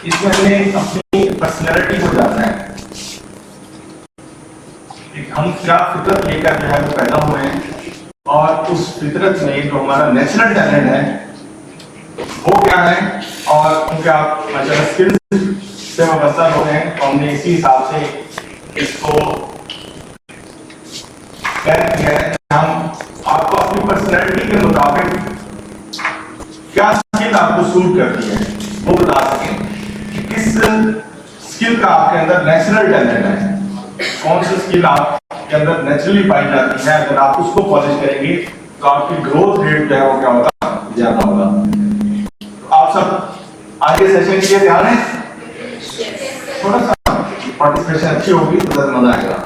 इसमें हमें अपनी पर्सनैलिटी को जानना है कि हम क्या फितरत लेकर जो है वो पैदा हुए हैं और उस फितरत में जो हमारा नेचुरल टैलेंट है वो क्या है और उनके आप मतलब स्किल्स से वाबस्ता हो गए तो हमने इसी हिसाब से इसको तय किया है। हम आपको अपनी पर्सनैलिटी के मुताबिक क्या स्किल आपको सूट करती है वो बता सकें कि किस स्किल का आपके अंदर नेचुरल टैलेंट है, कौन सी स्किल आपके अंदर नेचुरली पाई जाती है। अगर आप उसको पॉलिश करेंगे तो आपकी ग्रोथ रेट जो है वो क्या होगा, ज्यादा होगा। तो आप सब आगे सेशन के लिए ध्यान है, थोड़ा सा पार्टिसिपेशन अच्छी होगी तो ज्यादा मजा आएगा।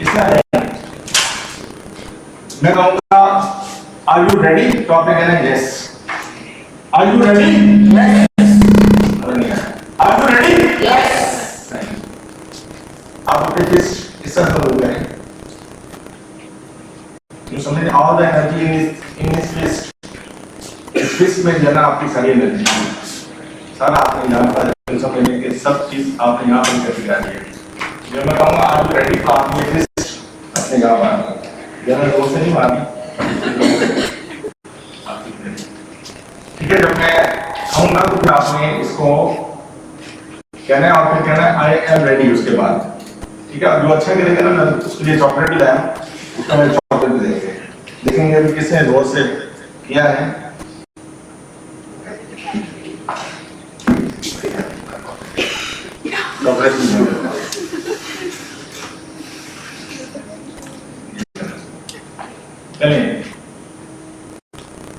इसमें मैं कहूँगा आर यू रेडी, तो आपने कहना है yes. Are you ready? Are you ready? Yes. आप अपने फिस्ट इस तरह हो गए, यू समझ all the energy in this fist. इस फिस्ट में जो है आपकी सारी एनर्जी सारा आपने यहाँ पर समझने के सब चीज आपने यहाँ पर करके डाली है। जब मैं कहूँगा आर यू रेडी तो आप ये फिस्ट अपने यहाँ पर ज़्यादा जोर से नहीं मारनी, ठीक है। जब मैं कहूँगा तो फिर आपने इसको कहना है और फिर कहना है आई एम रेडी उसके बाद, ठीक है। जो अच्छा करेगा ना मैं उसके लिए चॉकलेट भी लाया, उसका मैं चॉकलेट भी देंगे, देखेंगे अभी किसने जोर से किया है। चॉकलेट भी चलिए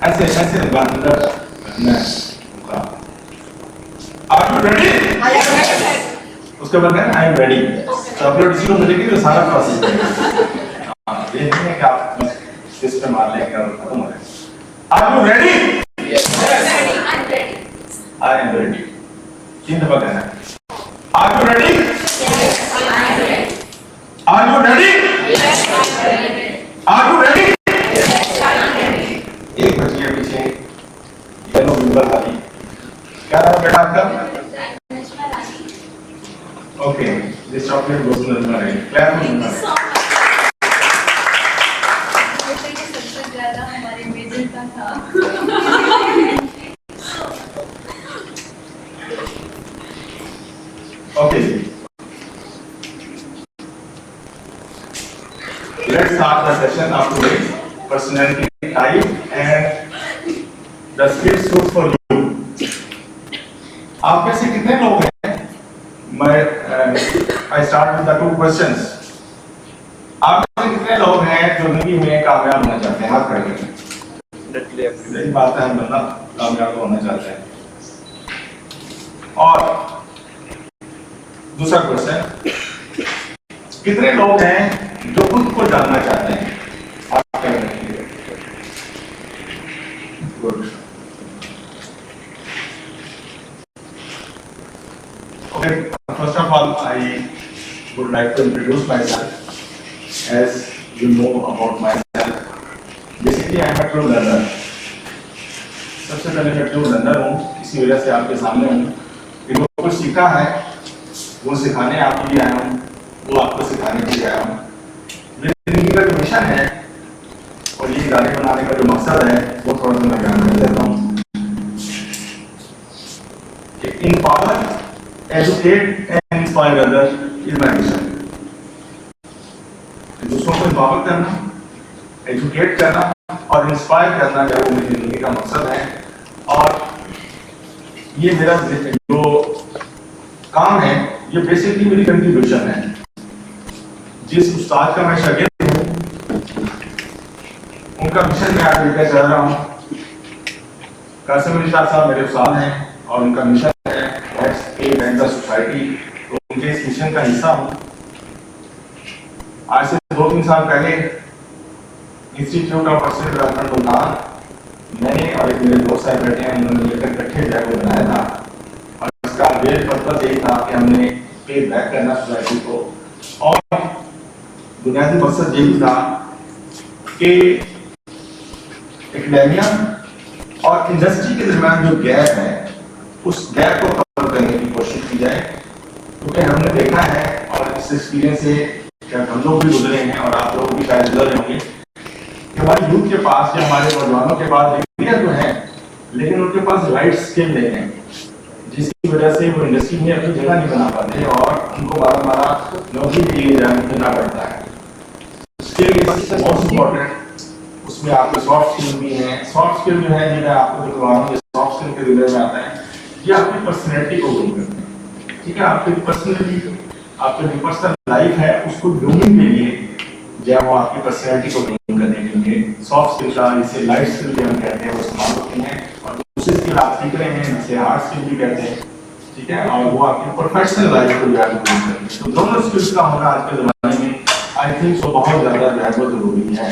ऐसे ऐसे अंदर आर यू रेडी? उसके बाद आई एम रेडी। चॉकलेट इसी को मिलेगी तो सारा प्रोसेस करेगा। ये नहीं है कि आप सिस्टम मार लेंगे और खत्म हो जाएगा। Are you ready? I am ready. 3 दफा कहना है। Are you ready? Are you ready? Are you ready? एक बच्ची है पीछे येलो बिल्कुल वाली, क्या नाम बेटा आपका? Okay, this chocolate goes to Najma right. Clap for Najma. सबसे ज्यादा हमारे मेजर का था। Okay, let's start the session of today. Personality type and the skills suit for you. आप में से कितने लोग हैं? मैं I start with the 2 questions. आप में से कितने लोग हैं जो जिंदगी में कामयाब होना चाहते हैं? हाथ खड़े करें। यही बात है, हम बंदा कामयाब होना चाहते हैं। और दूसरा क्वेश्चन, कितने लोग हैं जो खुद को जानना चाहते हैं? आप क्या करेंगे? Good. Okay, first of all, I would like to introduce myself. As you know about myself, basically I am a true learner. सबसे पहले मैं ट्रू लर्नर हूँ, इसी वजह से आपके सामने हूँ। जो कुछ सीखा है वो सिखाने आपके लिए आया हूँ, वो आपको सिखाने के लिए आया हूँ। मेरी जिंदगी का जो मिशन है और ये गाने बनाने का जो मकसद है वो थोड़ा सा मैं बयान कर देता हूँ। Empower, educate and inspire others is my mission. दूसरों को empower करना, educate करना और inspire करना जो मेरी जिंदगी का मकसद है। और ये मेरा जो काम है ये बेसिकली मेरी कंट्रीब्यूशन है। जिस उस्ताद का मैं शागिर्द हूँ उनका मिशन मैं आज लेकर चल रहा हूँ। कासिम अली शाह साहब मेरे उस्ताद हैं और उनका मिशन है लेट्स एड द सोसाइटी, तो उनके इस मिशन का हिस्सा हूँ। आज से 2-3 साल पहले institute of personal development Multan मैंने और एक मेरे दोस्त साहब बैठे हैं, उन्होंने लेकर इकट्ठे जो है वो बनाया था। और इसका मेन पर्पज यही था कि हमने पे बैक करना सोसाइटी को। और बुनियादी मकसद ये भी था कि एकेडेमिया और इंडस्ट्री के दरमियान जो गैप है उस गैप को कवर करने की कोशिश की जाए, क्योंकि हमने देखा है और इस एक्सपीरियंस से शायद हम लोग भी गुजरे हैं और आप लोग भी शायद गुजरे होंगे कि हमारे यूथ के पास या हमारे नौजवानों के पास डिग्रियां तो हैं लेकिन उनके पास राइट स्किल नहीं है, जिसकी वजह से वो इंडस्ट्री में अपनी जगह नहीं बना पाते और उनको बारम्बार नौकरी के लिए जाना पड़ता है। स्किल इज मोस्ट इम्पोर्टेंट, उसमें आपके सॉफ्ट स्किल भी हैं। सॉफ्ट स्किल जो है जिन्हें आपको जो करवाना है सॉफ्ट स्किल के रिलेटेड में आता है, ये आपकी पर्सनैलिटी को ग्रूम करते हैं। ठीक है, आपकी पर्सनैलिटी, आपकी जो पर्सनल लाइफ है उसको ग्रूमिंग के लिए या वो आपकी पर्सनैलिटी को ग्रूम करने के लिए सॉफ्ट स्किल का, जिसे लाइफ स्किल भी हम कहते हैं, वो इस्तेमाल होती हैं। और दूसरी स्किल आप सीख रहे हैं जिसे हार्ड स्किल भी कहते हैं। ठीक है, और वो आपकी प्रोफेशनल लाइफ को जो है ग्रूम करते हैं। तो दोनों स्किल्स का होना आज के ज़माने में आई थिंक सो बहुत ज़्यादा जो है वो ज़रूरी है।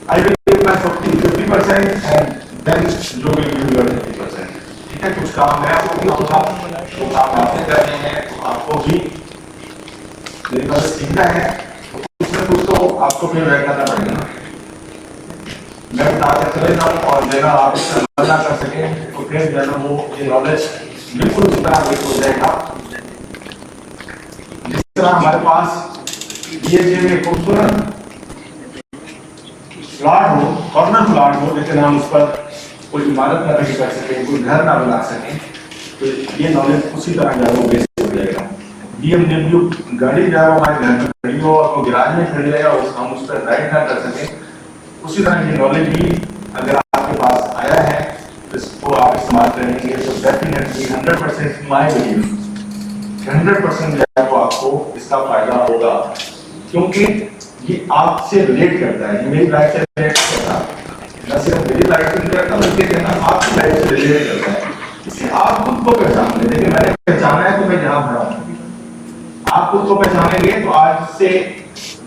I will give my 50% and then जो will give your 50%। ठीक है, कुछ काम मैं आपको बताऊंगा, वो काम आपने करने हैं, तो आपको भी मेरी बात सीखना है, तो कुछ न कुछ तो आपको फिर वह करना पड़ेगा। मैं बताते चले जाऊँ और जगह आप इससे अलग ना कर सकें तो फिर जो है वो ये नॉलेज बिल्कुल इस तरह वेस्ट हो जाएगा। जिस तरह हमारे पास ये जो खूबसूरत प्लाट हो, कॉर्नर प्लाट हो, लेकिन हम उस पर कोई इमारत ना नहीं कर सकें, कोई घर ना बना सकें, तो ये नॉलेज उसी तरह जो है वो वेस्ट हो जाएगा। BMW गाड़ी जो है वो हमारे घर में खड़ी हो और वो गैराज में खड़ी रहेगा, हम उस पर राइड ना कर सकें, उसी तरह की नॉलेज भी अगर आपके पास आया है तो इसको आप इस्तेमाल करेंगे तो डेफिनेटली 100% माय बिलीव 100% जो है वो आपको इसका फायदा होगा, क्योंकि ये आपसे रिलेट करता है। ये मेरी लाइफ से रिलेट करता है, न सिर्फ मेरी लाइफ से रिलेट करता है बल्कि आपकी लाइफ से रिलेट करता है। इसलिए आप खुद को पहचान लें। देखिए, मैंने पहचाना है तो मैं यहाँ खड़ा हूँ। आप खुद को पहचानेंगे तो आज से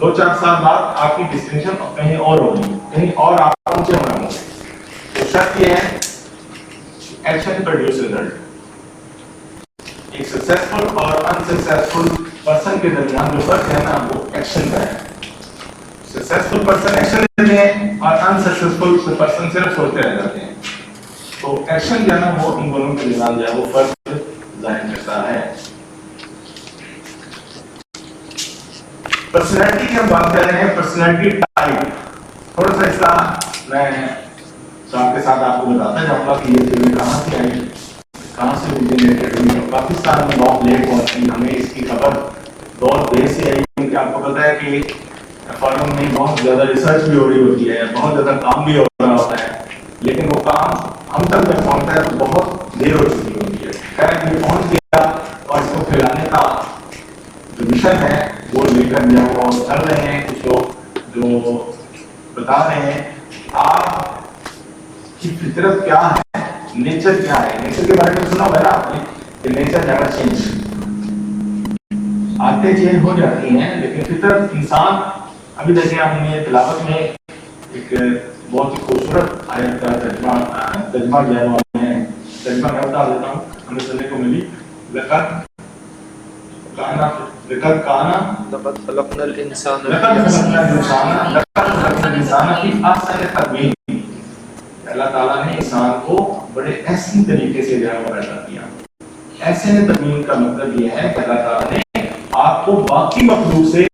2-4 साल बाद आपकी डिस्टिंक्शन कहीं और होगी, कहीं और आप पहुंचे होंगे। तो शर्त ये है, एक्शन प्रोड्यूस रिजल्ट। एक सक्सेसफुल और अनसक्सेसफुल पर्सन के दरमियान जो फर्क है ना, वो एक्शन का है। सक्सेसफुल पर्सन एक्शन लेते हैं और अनसक्सेसफुल पर्सन सिर्फ सोचते रह जाते हैं। तो एक्शन जो है ना वो इन दोनों के दरमियान जो है वो फर्क जाहिर करता है। पर्सनैलिटी की हम बात कर रहे हैं, पर्सनैलिटी टाइप। थोड़ा सा इसका मैं आपके साथ आपको बताता जाऊंगा कि ये फिल्म कहाँ से आई, कहाँ से ओरिजिनेटेड हुई। पाकिस्तान में बहुत लेट पहुंची, हमें इसकी खबर बहुत देर से आई, क्योंकि आपको पता है कि फॉरन में बहुत ज़्यादा रिसर्च भी हो रही होती है, बहुत ज़्यादा काम भी हो रहा होता है, लेकिन वो काम हम तक जब पहुँचता है तो बहुत देर हो चुकी होती है। खैर ये पहुँच गया और इसको फैलाने का जो मिशन है वो लेकर जो वो चल रहे हैं। कुछ लोग जो बता रहे हैं आपकी फितरत क्या है, नेचर क्या है। नेचर के बारे में सुना होगा ना आपने कि नेचर नेवर चेंज, आते चेंज हो जाती हैं लेकिन फितरत इंसान। अभी देखिए हमने तिलावत में एक बहुत ही खूबसूरत आयत का तर्जुमा जो है तर्जुमा मैं बता देता हूँ, हमें सुनने को मिली। लक़द काना लक़द ख़लक़नल इंसान फी अहसन तक़वीम। अल्लाह ताला ने इंसान को बड़े ऐसे तरीके से जो है पैदा किया। ऐसे तक़वीम का मतलब ये है कि अल्लाह ताला ने आपको बाकी मखलूक से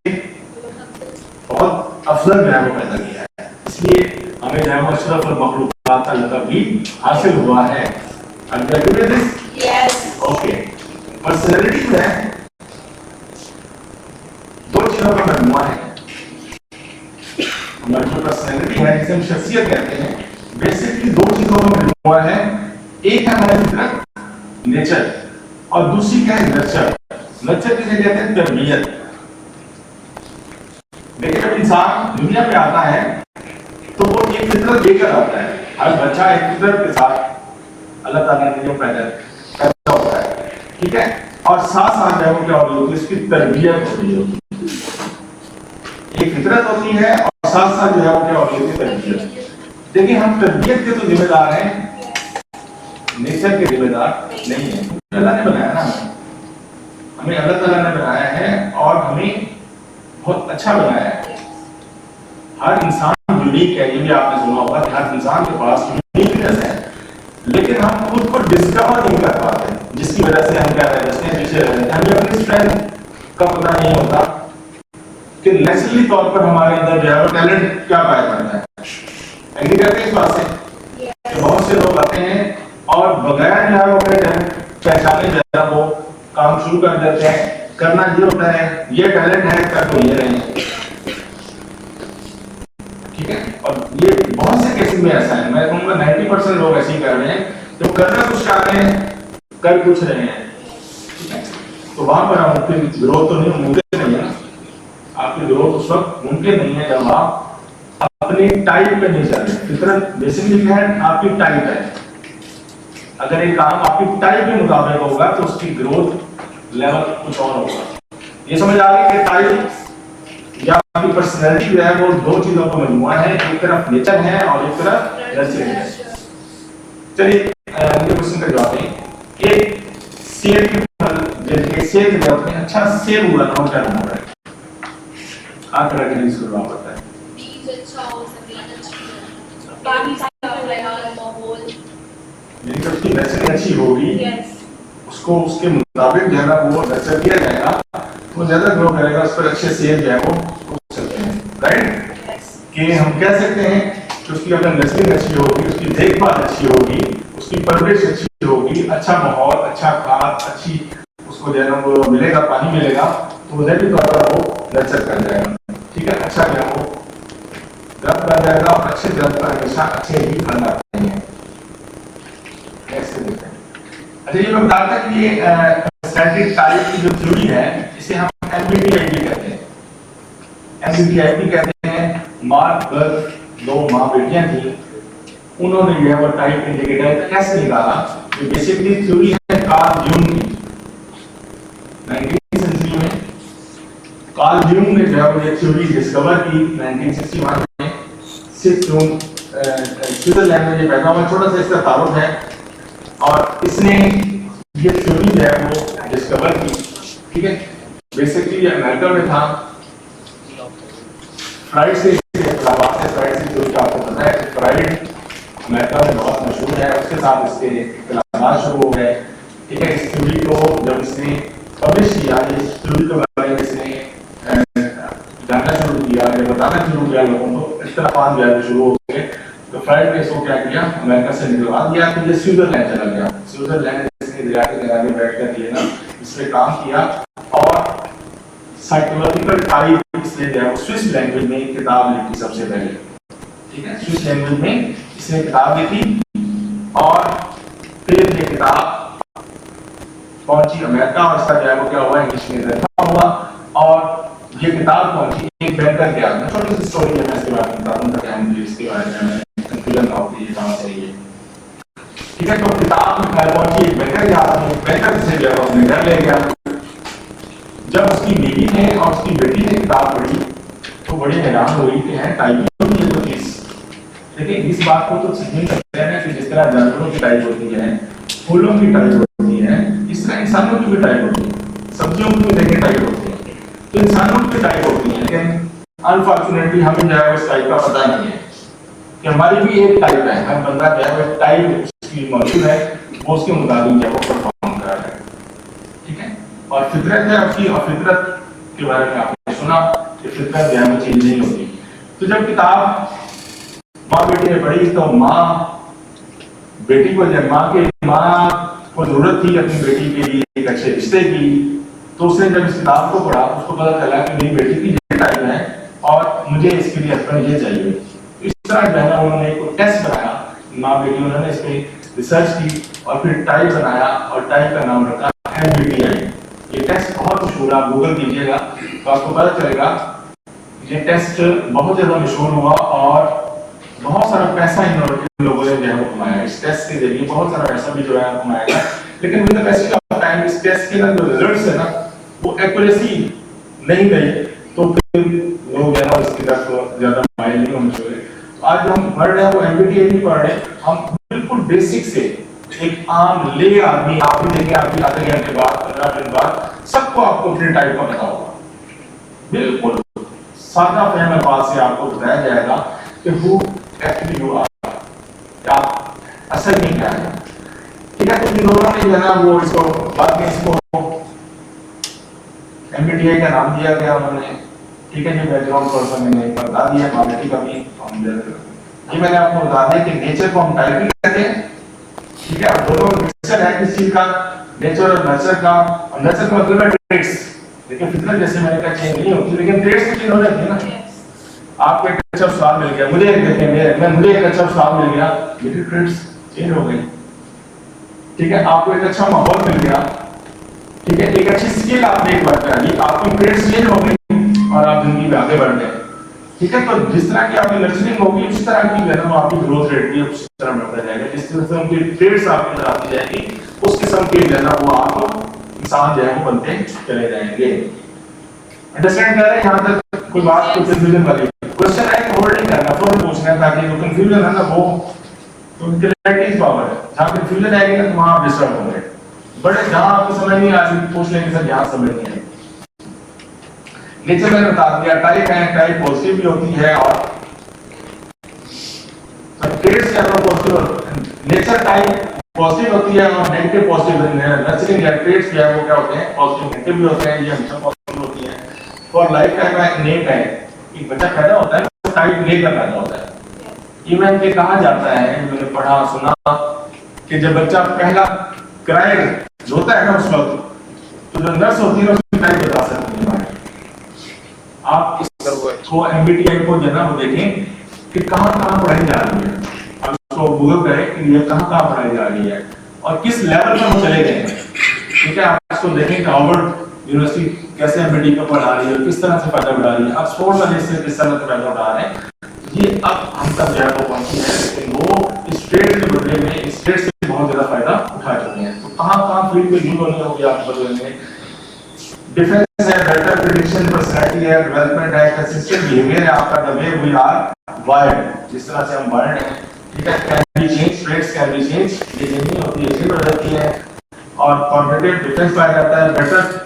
बहुत अफजल जो है वो पैदा किया है, इसलिए हमें जो है वो अशरफ और मखलूक़ात का लक़ब भी हासिल हुआ है। ओके, पर्सनैलिटी जो है दो चीजों का मजमूआ है। हमारी जो पर्सनैलिटी है जिसे हम शख्सियत कहते हैं, बेसिकली दो चीजों का मजमूआ है। एक है हमारी फितरत, नेचर, और दूसरी क्या है नर्चर। नर्चर किसे कहते हैं? तरबियत। देखिए, जब इंसान दुनिया पे आता है तो वो एक फितरत लेकर आता है। हर बच्चा एक फितरत के साथ अल्लाह ताला ने जो पैदा होता है, ठीक है, और साथ साथ जो क्या होती है, इसकी तरबियत होती है। एक फितरत होती है और साथ साथ जो है वो क्या होती है, तरबियत। देखिए, हम तरबियत के तो जिम्मेदार हैं, नेचर के जिम्मेदार नहीं है। अल्लाह ने बनाया ना, हमें अल्लाह ताला ने बनाया है और हमें बहुत अच्छा बनाया है। हर इंसान यूनिक है, ये भी आपने सुना होगा कि हर इंसान के पास यूनिकनेस है, लेकिन हम खुद को डिस्कवर नहीं कर पाते, जिसकी वजह से हम क्या है पीछे रह जाते हैं। हमें अपनी स्ट्रेंथ का पता नहीं होता कि नेचुरली तौर पर हमारे अंदर जो है वो टैलेंट क्या पाया जाता है। एग्री करते हैं इस बात से? बहुत से लोग आते हैं और बगैर जो है वो अपने टैलेंट पहचाने जो है वो काम शुरू कर देते हैं। करना ये होता है, ये टैलेंट है, कर तो ये नहीं, ठीक है। और ये बहुत से केसेस में ऐसा है, मैं कहूँगा 90% लोग ऐसे ही कर रहे हैं, जो करना कुछ चाह रहे हैं, कर कुछ रहे हैं, ठीक है। तो वहां पर आपकी ग्रोथ तो नहीं मुमकिन नहीं है ना। आपकी ग्रोथ उस वक्त मुमकिन नहीं है जब आप अपनी टाइप पे नहीं चल रहे। फितरत बेसिकली क्या है, आपकी टाइप है। अगर ये काम आपकी टाइप के मुताबिक होगा तो उसकी ग्रोथ लेवल कुछ और होगा। ये समझ आ रही है कि टाइप या आपकी पर्सनैलिटी जो है वो दो चीजों का मजमुआ है, एक तरफ नेचर है और एक तरफ नर्चरिंग है। चलिए मुझे क्वेश्चन का जवाब दें कि सेब के फल जैसे सेब के होते हैं, अच्छा सेब हुआ ना क्या होता है? आप तरह के इसको जवाब पता है? बीज अच्छा हो, सब्जियां अच्छी हो, पानी साफ रहेगा, माहौल यानी कि उसकी नर्सरी अच्छी होगी, यस उसको उसके मुताबिक जो है ना वो नर्चर किया जाएगा तो ज्यादा ग्रो करेगा, उस पर अच्छे सेब जो है वो हो सकते हैं, राइट। यस कि हम कह सकते हैं कि उसकी अगर नस्लिंग अच्छी होगी, उसकी देखभाल अच्छी होगी, उसकी परवरिश अच्छी होगी, अच्छा माहौल, अच्छा खाद, अच्छी उसको जो है ना वो मिलेगा, पानी मिलेगा, तो ज़ाहिरी तौर पर वो नर्चर कर जाएगा, ठीक है। अच्छा जो है वो ग्रोथ कर जाएगा और अच्छे ग्रोथ पर हमेशा अच्छे ही फल आते हैं। ऐसे देखते हैं। अच्छा ये मैं बताता कि ये स्टैटिक टाइप की जो थ्योरी है इसे हम एमबीटीआई भी कहते हैं। एमबीटीआई भी कहते हैं। मार्क बर्ग, दो माँ बेटियां थी, उन्होंने जो है वो टाइप इंडिकेटर कैसे निकाला? ये बेसिकली थ्योरी है कार्ल जूंग की। 19वीं सेंचुरी में कार्ल जूंग ने जो है वो ये थ्योरी डिस्कवर की 1961 में। 6 जून स्विट्जरलैंड में ये पैदा हुआ, छोटा सा इसका तारुफ है, और इसने ये थ्योरी जो है वो डिस्कवर की, ठीक है। बेसिकली ये अमेरिका में था। फ्राइड से फ्राइड से थ्योरी का आपको पता है, फ्राइड अमेरिका में बहुत मशहूर है, उसके साथ इसके इख्तिलाफात शुरू हो गए, ठीक है। इस थ्योरी को जब इसने पब्लिश किया, इस थ्योरी के बारे में इसने जानना शुरू किया या बताना शुरू किया लोगों को, इख्तिलाफात जो है शुरू हो गए, तो फ्राइड ने इसको क्या किया, अमेरिका से निकलवा दिया, तो ये स्विट्जरलैंड चला गया। स्विट्जरलैंड इसने दरिया के किनारे बैठकर ये ना इस पे काम किया, और साइकोलॉजिकल टाइप इसने जो है स्विस लैंग्वेज में किताब लिखी सबसे पहले, ठीक है। स्विस लैंग्वेज में इसने किताब लिखी, और फिर ये किताब पहुंची अमेरिका, और इसका जो है वो क्या हुआ, इंग्लिश में तर्जुमा हुआ, और ये किताब पहुंची एक बैंकर के हाथ में। छोटी सी स्टोरी है, मैं इसके बारे में बता दूं ताकि हम इसके बारे में कंफ्यूजन ना हो कि ये कहां से है, ठीक है। तो किताब पहुंची एक बैंकर के हाथ में, बैंकर से जो है अपने घर ले गया। जब उसकी बीवी ने और उसकी बेटी ने किताब पढ़ी तो बड़ी हैरान हुई कि है टाइप होती है तो चीज। लेकिन इस बात को तो नहीं सकते हैं कि जिस तरह जानवरों की टाइप होती है, फूलों की टाइप होती है, इस तरह इंसानों की भी टाइप होती है, सब्जियों की भी देखिए टाइप होती है, तो इंसानों की टाइप होती है। लेकिन अनफॉर्चुनेटली हमें जो है उस टाइप का पता नहीं है कि हमारी भी एक टाइप है। हर बंदा जो है वो टाइप उसकी मौजूद है, वो उसके मुताबिक जो है वो परफॉर्म कर रहा है, ठीक है। और फितरत है उसकी, और फितरत के बारे में आपने सुना कि फितरत जो है वो चेंज नहीं होती। तो जब किताब माँ बेटी ने पढ़ी तो माँ बेटी को, जब माँ को जरूरत थी अपनी बेटी के लिए एक अच्छे रिश्ते की, तो उसने जब इस किताब को पढ़ा उसको पता चला कि मेरी बेटी की ये टाइप है और मुझे इसके लिए हस्बैंड ये चाहिए। तो इस तरह जो है ना उन्होंने एक टेस्ट बनाया, माँ बेटी, उन्होंने इस पर रिसर्च की और फिर टाइप बनाया, और टाइप का नाम रखा MBTI। ये टेस्ट बहुत मशहूर है, आप गूगल कीजिएगा तो आपको पता चलेगा। ये टेस्ट बहुत ज्यादा मशहूर हुआ और बहुत सारा पैसा इन लोगों ने जो है कमाया इस टेस्ट के जरिए, बहुत सारा पैसा भी जो है कमाया गया। लेकिन with the passage of time इस टेस्ट के ना जो रिजल्ट्स है ना वो एक्यूरेसी नहीं गई, तो फिर लोग जो है इसकी तरफ ज्यादा माइल नहीं होने चाहिए। आज हम पढ़ रहे हैं वो MBTI नहीं पढ़ रहे, हम बिल्कुल बेसिक से एक आम ले आदमी, आप भी देखें आपकी आधे घंटे बाद 15 मिनट बाद सबको आपको अपने टाइप का पता होगा, बिल्कुल सादा फहम अल्फाज से आपको बताया जाएगा कि हु एक्चुअली यू आर, आप असल में क्या है। ठीक है, तो इन दोनों ने जो है ना वो इसको बाद में इसको MBTI का नाम दिया गया उन्होंने। ठीक है, जो बैकग्राउंड पर्सन मैंने बता दिया, क्वालिटी का भी हम ये मैंने आपको बता दिया कि नेचर को हम टाइप भी कहते हैं। ठीक है, दोनों मिक्सचर है किस चीज का, नेचर और नर्चर का। और नर्चर का मतलब है ट्रेड्स, लेकिन फितरत जैसे मैंने कहा चेंज नहीं होती, लेकिन ट्रेड्स चेंज हो जाती है ना। आपको एक अच्छा स्वाद मिल गया, मुझे एक अच्छा स्वाद मिल गया, लेकिन ट्रेड्स चेंज हो गई। ठीक है, आपको एक अच्छा माहौल मिल गया, ठीक है, एक अच्छी स्किल आपने एक बार कर ली, आपकी ट्रेड्स चेंज हो गई और आप जिंदगी में आगे बढ़ गए। ठीक है, तो जिस तरह की आपकी नर्चरिंग होगी उस तरह की जो है आपकी ग्रोथ रेट भी उस तरह बढ़ता जाएगा। जिस तरह से उनकी ट्रेड्स आपके अंदर आती जाएगी उस किस्म के जो है वो आप इंसान जो है वो बनते चले जाएंगे। अंडरस्टैंड कर रहे हैं यहाँ तक? कोई बात कोई कंफ्यूजन वाली क्वेश्चन है कि होल्ड नहीं करना, फौरन पूछना है, ताकि जो कंफ्यूजन है ना वो तो क्लैरिटी इज पावर है। जहाँ कंफ्यूजन आएगी ना तो वहाँ आप डिस्टर्ब होंगे। बड़े जहाँ आपको समझ नहीं आ रही पूछ लेंगे सर, यहाँ समझ नहीं आएगी। नेचर मैंने बता दिया, टाइप है, टाइप पॉजिटिव भी होती है और ट्रेड्स क्या है पॉजिटिव, नेचर टाइप पॉजिटिव होती है और नेगेटिव पॉजिटिव नर्चरिंग या ट्रेड्स क्या है वो क्या होते हैं, पॉजिटिव नेगेटिव भी होते हैं, ये हमेशा पॉजिटिव होती है। फॉर लाइफ का एक नेट है, एक बच्चा पैदा होता है तो टाइप लेकर पैदा होता है। इवन के कहा जाता है, मैंने पढ़ा सुना कि जब बच्चा पहला क्राई रोता है ना उस वक्त तो जो नर्स होती है उसकी टाइप बता सकती है। आप इसको MBTI को जो है वो देखें कि कहाँ पढ़ाई जा रही है, अब इसको गूगल करें कि ये कहाँ पढ़ाई जा रही है और किस लेवल पर हम चले गए हैं। ठीक है, आप इसको देखें कि हार्वर्ड यूनिवर्सिटी कैसे MBTI को पढ़ा रही है, किस तरह से फायदा उठा रही है, ऑक्सफोर्ड वाले से किस तरह से फायदा उठा रहे हैं, ये अब हम तक जो है वो पहुंची है, लेकिन वो इस ट्रेड के बदले में इस ट्रेड से बहुत ज्यादा फायदा उठा चुके हैं। तो कहाँ फील्ड में यूज होनी होगी आपको बदलने, डिफरेंस है, बेटर प्रेडिक्शन, पर्सनालिटी है, डेवलपमेंट है, कंसिस्टेंट बिहेवियर है आपका, the way we are wired, जिस तरह से हम वायर्ड हैं। ठीक है, can be change, traits can be change, ये नहीं होती है, चेंज हो जाती है। और कॉग्निटिव डिफरेंस पाया जाता है, बेटर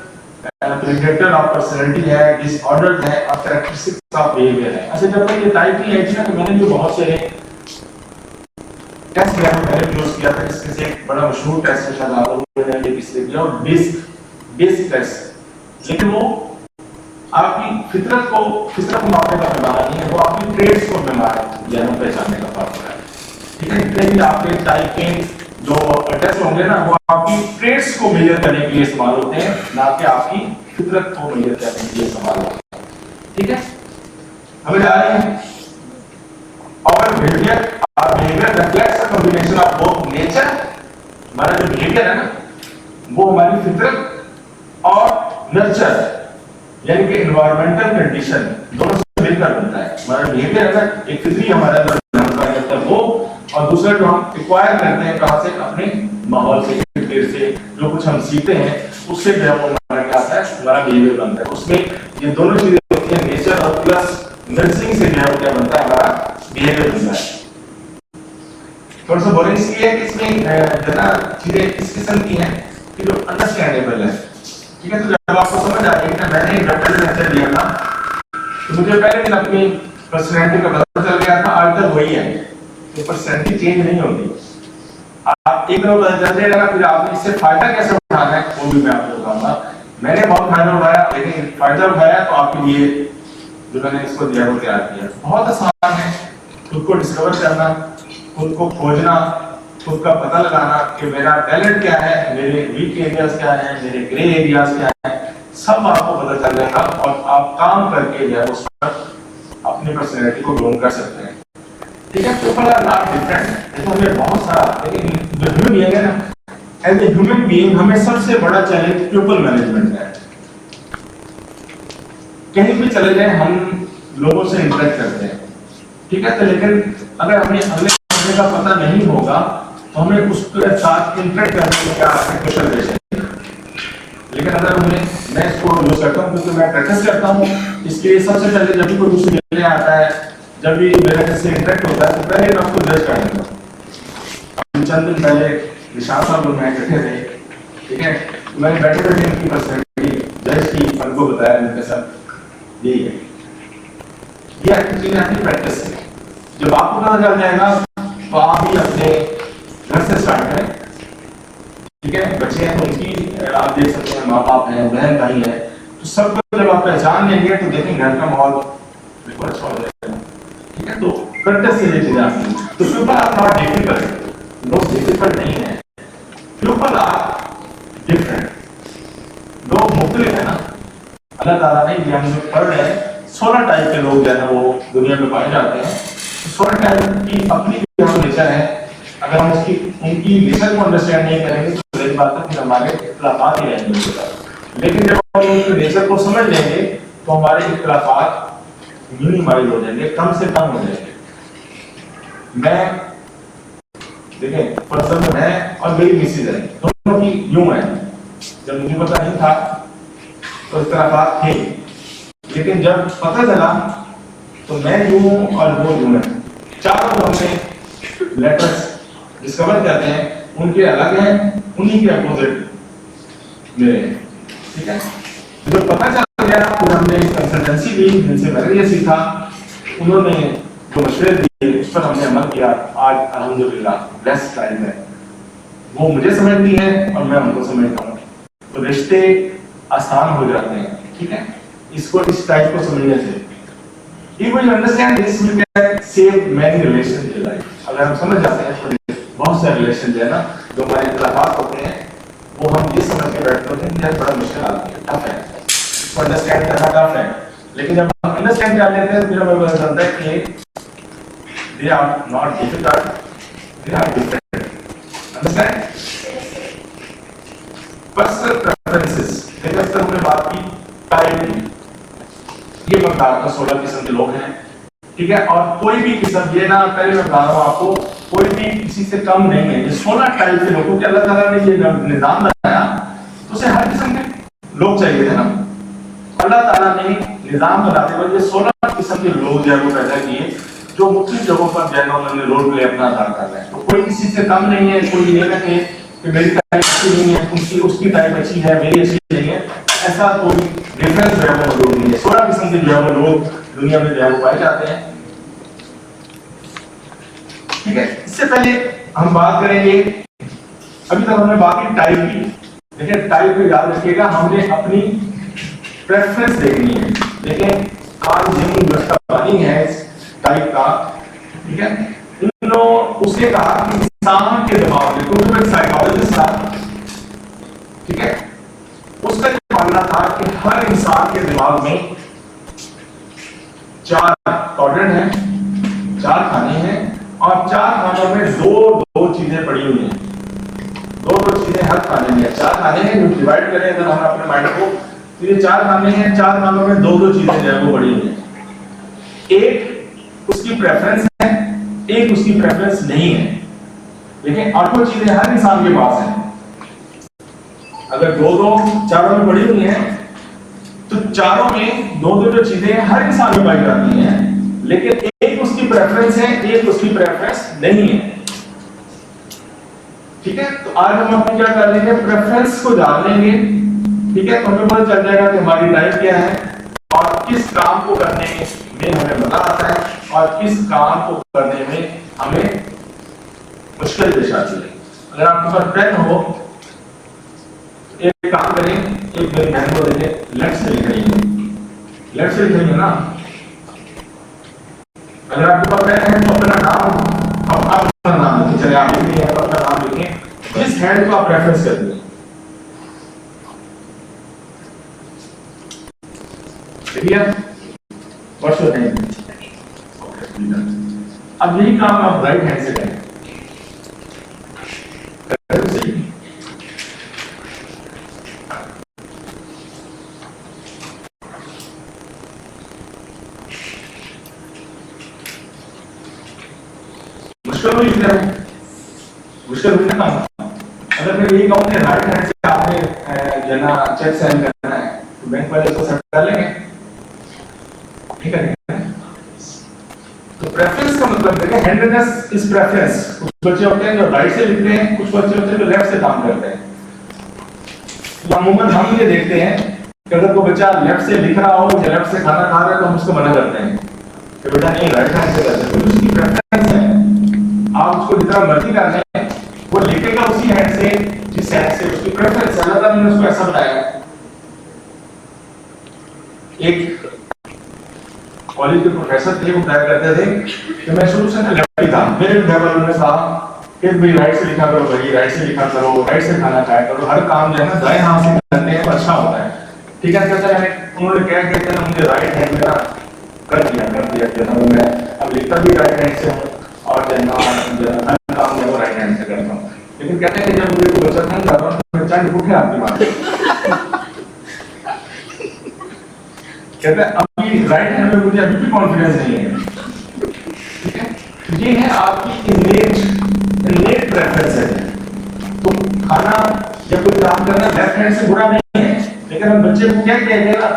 प्रेडिक्टर ऑफ पर्सनालिटी है, डिसऑर्डर्ड है और कैरेक्टरिस्टिक्स ऑफ बिहेवियर है। अच्छा, जब तक ये टाइप की है तो मैंने भी बहुत सारे टेस्ट किया, मैंने यूज किया था, इसमें से एक बड़ा मशहूर टेस्ट है शायद आपने ये किसने किया, और बेसिक टेस्ट, लेकिन वो आपकी फितरत को मापने का पैमाना नहीं है, वो आपकी ट्रेड्स को पहचानने का फार्मूला है। ठीक है, इतने भी आपके टाइप के जो टेस्ट होंगे ना वो आपकी ट्रेड्स को मेजर करने के लिए इस्तेमाल होते हैं, ना कि आपकी फितरत को मेजर करने के लिए इस्तेमाल होते हैं। ठीक है, हमें जा रहे हैं और behaviour reflects a combination of both nature, हमारा जो बिहेवियर है ना वो हमारी फितरत और नर्चर यानी कि एनवायरमेंटल कंडीशन दोनों से मिलकर बनता है। हमारा बिहेवियर है ना एक फितरी हमारा जो वो, और दूसरा जो हम एक्वायर करते हैं कहां से, अपने माहौल से, से जो कुछ हम सीखते हैं उससे जो है वो हमारा क्या आता है, हमारा बिहेवियर बनता है। उसमें ये दोनों चीजें होती हैं, नेचर और प्लस नर्सिंग से जो है क्या बनता है, हमारा बिहेवियर बनता है। थोड़ा सा बोरिंग इसलिए है कि इसमें ज़्यादा चीजें इस किस्म की हैं कि जो अंडरस्टैंडेबल है। ठीक है, तो जब आपको समझ आ गई कि मैंने एक डॉक्टर लेक्चर दिया था तो मुझे पहले दिन अपनी पर्सनैलिटी का पता चल गया था, आज तक वही है, ये पर्सनैलिटी चेंज नहीं होती। आप एक बार पता चल जाएगा, फिर आपने इससे फायदा कैसे उठाना है वो भी मैं आपको बताऊंगा। मैंने बहुत फायदा उठाया, लेकिन फायदा उठाया तो आपके लिए जो मैंने इसको दिया वो तैयार किया। बहुत आसान है खुद को डिस्कवर करना, खुद को खोजना, खुद का पता लगाना कि मेरा टैलेंट क्या है, मेरे वीक एरियाज क्या है, मेरे ग्रे एरियाज क्या है, सब आपको पता चल जाएगा और आप काम करके जो है उस पर अपनी पर्सनैलिटी को ग्रोन कर सकते हैं। ठीक है, पीपल आर नॉट डिफरेंट, देखो हमें बहुत सारा, लेकिन जो ह्यूमन बीइंग है ना, एज ए ह्यूमन बीइंग हमें सबसे बड़ा चैलेंज पीपल मैनेजमेंट है। कहीं भी चले जाए हम लोगों से इंटरेक्ट करते हैं, ठीक है, तो लेकिन अगर हमें अगले का पता नहीं होगा तो हमें उसके साथ इंटरेक्ट करने का क्वेश्चन दे सकते। लेकिन अगर मैं इसको यूज करता हूँ क्योंकि मैं प्रैक्टिस करता हूँ, इसलिए सबसे पहले जब भी कोई मुझसे मिलने आता है, जब भी मेरे से इंटरेक्ट होता है तो पहले मैं उसको जज कर लेता हूँ। चंद दिन पहले निशान साहब लोग मैं इकट्ठे थे, ठीक है, मैंने बैठे बैठे उनकी पर्सनैलिटी जज की, उनको बताया उनके साथ यही है। ये एक्चुअली आपकी प्रैक्टिस है। जब आपको पता चल जाएगा तो आप भी अपने घर से स्टार्ट करें, ठीक है। बच्चे हैं तो उनकी आप देख सकते हैं, माँ बाप हैं, बहन भाई है, तो सबको जब आप पहचान लेंगे तो देखेंगे घर का माहौल बिल्कुल अच्छा हो जाएगा, ठीक है। तो प्रैक्टिस से ये चीजें आती हैं। तो पीपल आर नॉट डिफिकल्ट, लोग डिफिकल्ट नहीं है, पीपल आर डिफरेंट, लोग मुख्तलिफ है ना। अल्लाह ताला ने ये हम जो पढ़ रहे हैं 16 टाइप के लोग जो है वो दुनिया में पाए जाते हैं। 16 टाइप की अपनी जो नेचर है, अगर हम उसकी उनकी नेचर को अंडरस्टैंड नहीं करेंगे तो एक बात है कि हमारे इख्तिलाफात ही रहेंगे उनके साथ। लेकिन जब हम उनके नेचर को समझ लेंगे तो हमारे इख्तिलाफात मिनिमाइज हो जाएंगे, कम से कम हो जाएंगे। मैं देखें पर्सन है और मेरी मिसेज है, दोनों की यूं है। जब मुझे पता नहीं था तो इख्तिलाफात थे, लेकिन जब पता चला तो मैं यूं और वो यूं है। चारों हमने लेटर्स डिस्कवर करते हैं, उनके अलग हैं, उन्हीं के अपोजिट मेरे हैं, ठीक है। जब पता चल गया फिर हमने कंसल्टेंसी ली, जिनसे मैंने ये सीखा, उन्होंने जो मशवरे दिए उस पर हमने अमल किया। आज अल्हम्दुलिल्लाह ब्लेस्ड टाइम है, वो मुझे समझती है और मैं उनको समझता हूँ, तो रिश्ते आसान हो जाते हैं, ठीक है। इसको इस टाइप को समझने से if we understand this we can save many relations in life। अगर हम समझ जाते हैं तो बहुत सारे रिलेशन जो है ना, जो हमारे इख्तिलाफात होते हैं वो हम ये समझ के बैठते होते हैं कि यार बड़ा मुश्किल आदमी है, टफ है, इसको अंडरस्टैंड करना टफ है। लेकिन जब हम अंडरस्टैंड कर लेते हैं फिर हमें पता चलता है कि they are not difficult, they are different. Understand personal preferences, जैसे अक्सर हमने बात की टाइप की, ये बता का 16 किस्म के लोग हैं, ठीक है। और कोई भी किस्म, ये ना पहले मैं बता रहा हूँ आपको, कोई भी किसी से कम नहीं है। ये 16 टाइप के लोगों के अल्लाह ताला ने ये निजाम बनाया तो उसे हर किस्म के लोग चाहिए थे ना। अल्लाह ताला ने निजाम बनाते हुए ये 16 किस्म के लोग जो है वो पैदा किए, जो मुख्तलिफ जगहों पर जो है उन्होंने रोल प्ले अपना अदा कर रहे हैं। तो कोई किसी से कम नहीं है, कोई ये रखे कि मेरी टाइप अच्छी नहीं है, उसकी टाइप अच्छी है, मेरी अच्छी नहीं है, ऐसा कोई डिफरेंस जो है वो मौजूद नहीं है। 16 किस्म के जो है वो लोग दुनिया में जो है वो पाए जाते हैं, ठीक है। इससे पहले हम बात करेंगे, अभी तक हमने बात की टाइप की, देखिए टाइप को याद रखिएगा, हमने अपनी प्रेफरेंस देखनी है। देखिए कार्ल जंग बनी है टाइप का, ठीक है। उन्होंने उसने कहा कि इंसान के दिमाग में, क्योंकि मैं साइकोलॉजिस्ट था, ठीक है, उसका ये मानना था कि हर इंसान के दिमाग में 4 क्वाड्रेंट हैं, 4 खाने हैं, और 4 खानों में दो चीजें पड़ी हुई हैं। दो चीजें हर खाने में, 4 खाने हैं, जो डिवाइड करें अगर हम अपने माइंड को, तो ये 4 खाने हैं, 4 खानों में दो चीजें जो है वो पड़ी हुई हैं। एक उसकी प्रेफरेंस है, एक उसकी प्रेफरेंस नहीं है, लेकिन 8 चीजें हर इंसान के पास हैं। अगर दो चारों में पड़ी हुई हैं तो चारों में दो चीजें हर इंसान में पाई जाती हैं, लेकिन एक उसकी प्रेफरेंस है, एक उसकी प्रेफरेंस नहीं है, ठीक है। तो आज हम अपनी क्या कर लेंगे, प्रेफरेंस को जान लेंगे, ठीक है। तो हमें पता चल जाएगा कि हमारी टाइप क्या है और किस काम को करने में हमें मजा आता है और किस काम को करने में हमें मुश्किल पेश आती है। अगर आपके पास पेन हो, एक काम करें, एक मेरी बहन को देखें, लेफ्ट से लिख रही है, लेफ्ट से लिख रही है ना। अगर आपके पास पेन है तो अपना नाम, आप अपना नाम लिखें, चले आप लिख रही हैं तो अपना नाम लिखें, जिस हैंड को आप प्रेफरेंस करते हैं, लिखिए व्हाट्स योर नेम। अब यही काम आप राइट हैंड से करें, सही। मुश्किल हुई है, मुश्किल हुई ना। अगर मैं यही कहूँ कि राइट हैंड से आपने जना चेक साइन करना है तो बैंक वाले उसको सेट कर लेंगे, ठीक है। तो प्रेफरेंस का मतलब देखिए, हैंडनेस इज प्रेफरेंस। कुछ बच्चे होते हैं जो राइट से लिखते हैं, कुछ बच्चे होते हैं जो लेफ्ट से काम करते हैं। तो अमूमन हम ये देखते हैं कि अगर कोई बच्चा लेफ्ट से लिख रहा हो या लेफ्ट से खाना खा रहा है तो हम उसको मना करते हैं, कि बेटा नहीं राइट हैंड से करते हैं, उसकी प्रेफरेंस है, आप उसको जितना मर्जी कर लें वो लिखेगा उसी हैंड से जिस हैंड से उसकी प्रेफरेंस है। अल्लाह ने उसको ऐसा बताया। एक कॉलेज के प्रोफेसर थे, वो बताया करते थे कि मैं शुरू से लेफ्टी था, मेरे घर वालों ने कहा कि भाई राइट से लिखा करो, भाई राइट से लिखा करो, राइट से खाना खाया करो, हर काम जो है ना दाएं हाथ से करते हैं तो अच्छा होता है। ठीक है, कहता है उन्होंने क्या कहते हैं मुझे राइट हैंड में ना कर दिया जनाब, मैं अब लिखता भी राइट हैंड से हूँ और हर काम जो है राइट हैंड से करता हूँ। लेकिन कहते हैं कि जब मुझे कोई बच्चा नहीं कर रहा हूँ तो मैं चाहे भूखे आपकी बात कहते हैं अभी राइट हैंड में मुझे अभी भी कॉन्फिडेंस नहीं है। ठीक है, ये है आपकी इनेट प्रेफरेंस है। तो खाना या कोई काम करना लेफ्ट हैंड से बुरा नहीं है, लेकिन हम बच्चे को क्या कहते हैं ना,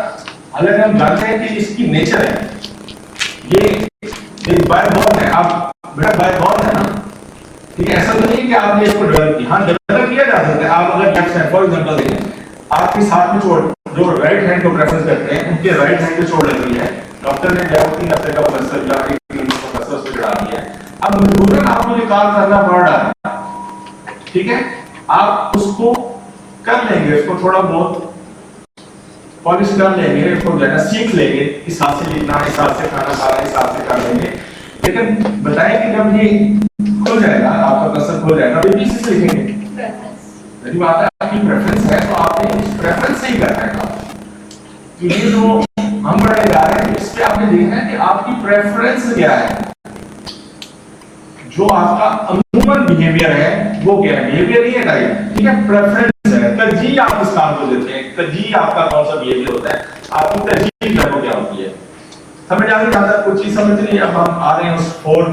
हालांकि हम जानते हैं कि इसकी नेचर है, ये बाय बॉर्न है, आप बेटा बाय बॉर्न है ना। ठीक है, ऐसा तो नहीं कि आपने इसको डेवलप किया, हाँ डेवलप किया जा सकता है। आप अगर लेफ्ट हैंड फॉर एग्जांपल देखें, आपके साथ में चोट जो राइट हैंड को प्रेफरेंस करते हैं उनके राइट हैंड पे चोट लगी है, डॉक्टर ने जो 3 हफ्ते का प्लास्टर या 1 महीने का प्लास्टर उसको चढ़ा दिया है, अब मजबूरन आपको ये काम करना पड़ रहा है। ठीक है, आप उसको कर लेंगे, उसको थोड़ा बहुत पॉलिश कर लेंगे, उसको जो है सीख लेंगे, इस हाथ से लिखना, इस हाथ से खाना खाना, इस हाथ से कर लेंगे। लेकिन बताएं कि जब ये खुल जाएगा, आपका प्लास्टर खुल जाएगा, तो इसी से लिखेंगे। यदि बात है आपकी प्रेफरेंस है तो आपने इस प्रेफरेंस से ही करना है काम। तो ये जो हम पढ़ने जा रहे हैं इस पे आपने देखना है कि आपकी प्रेफरेंस क्या है, जो आपका अमूमन बिहेवियर है वो क्या है। बिहेवियर नहीं है टाइप, ठीक है, प्रेफरेंस है, तरजीह आप इस काम को देते हैं, तरजीह आपका कौन सा बिहेवियर होता है, आपकी तरजीह क्या होती है। समझ आ गई? ज्यादा कुछ चीज समझ नहीं। अब हम आ रहे हैं उस 4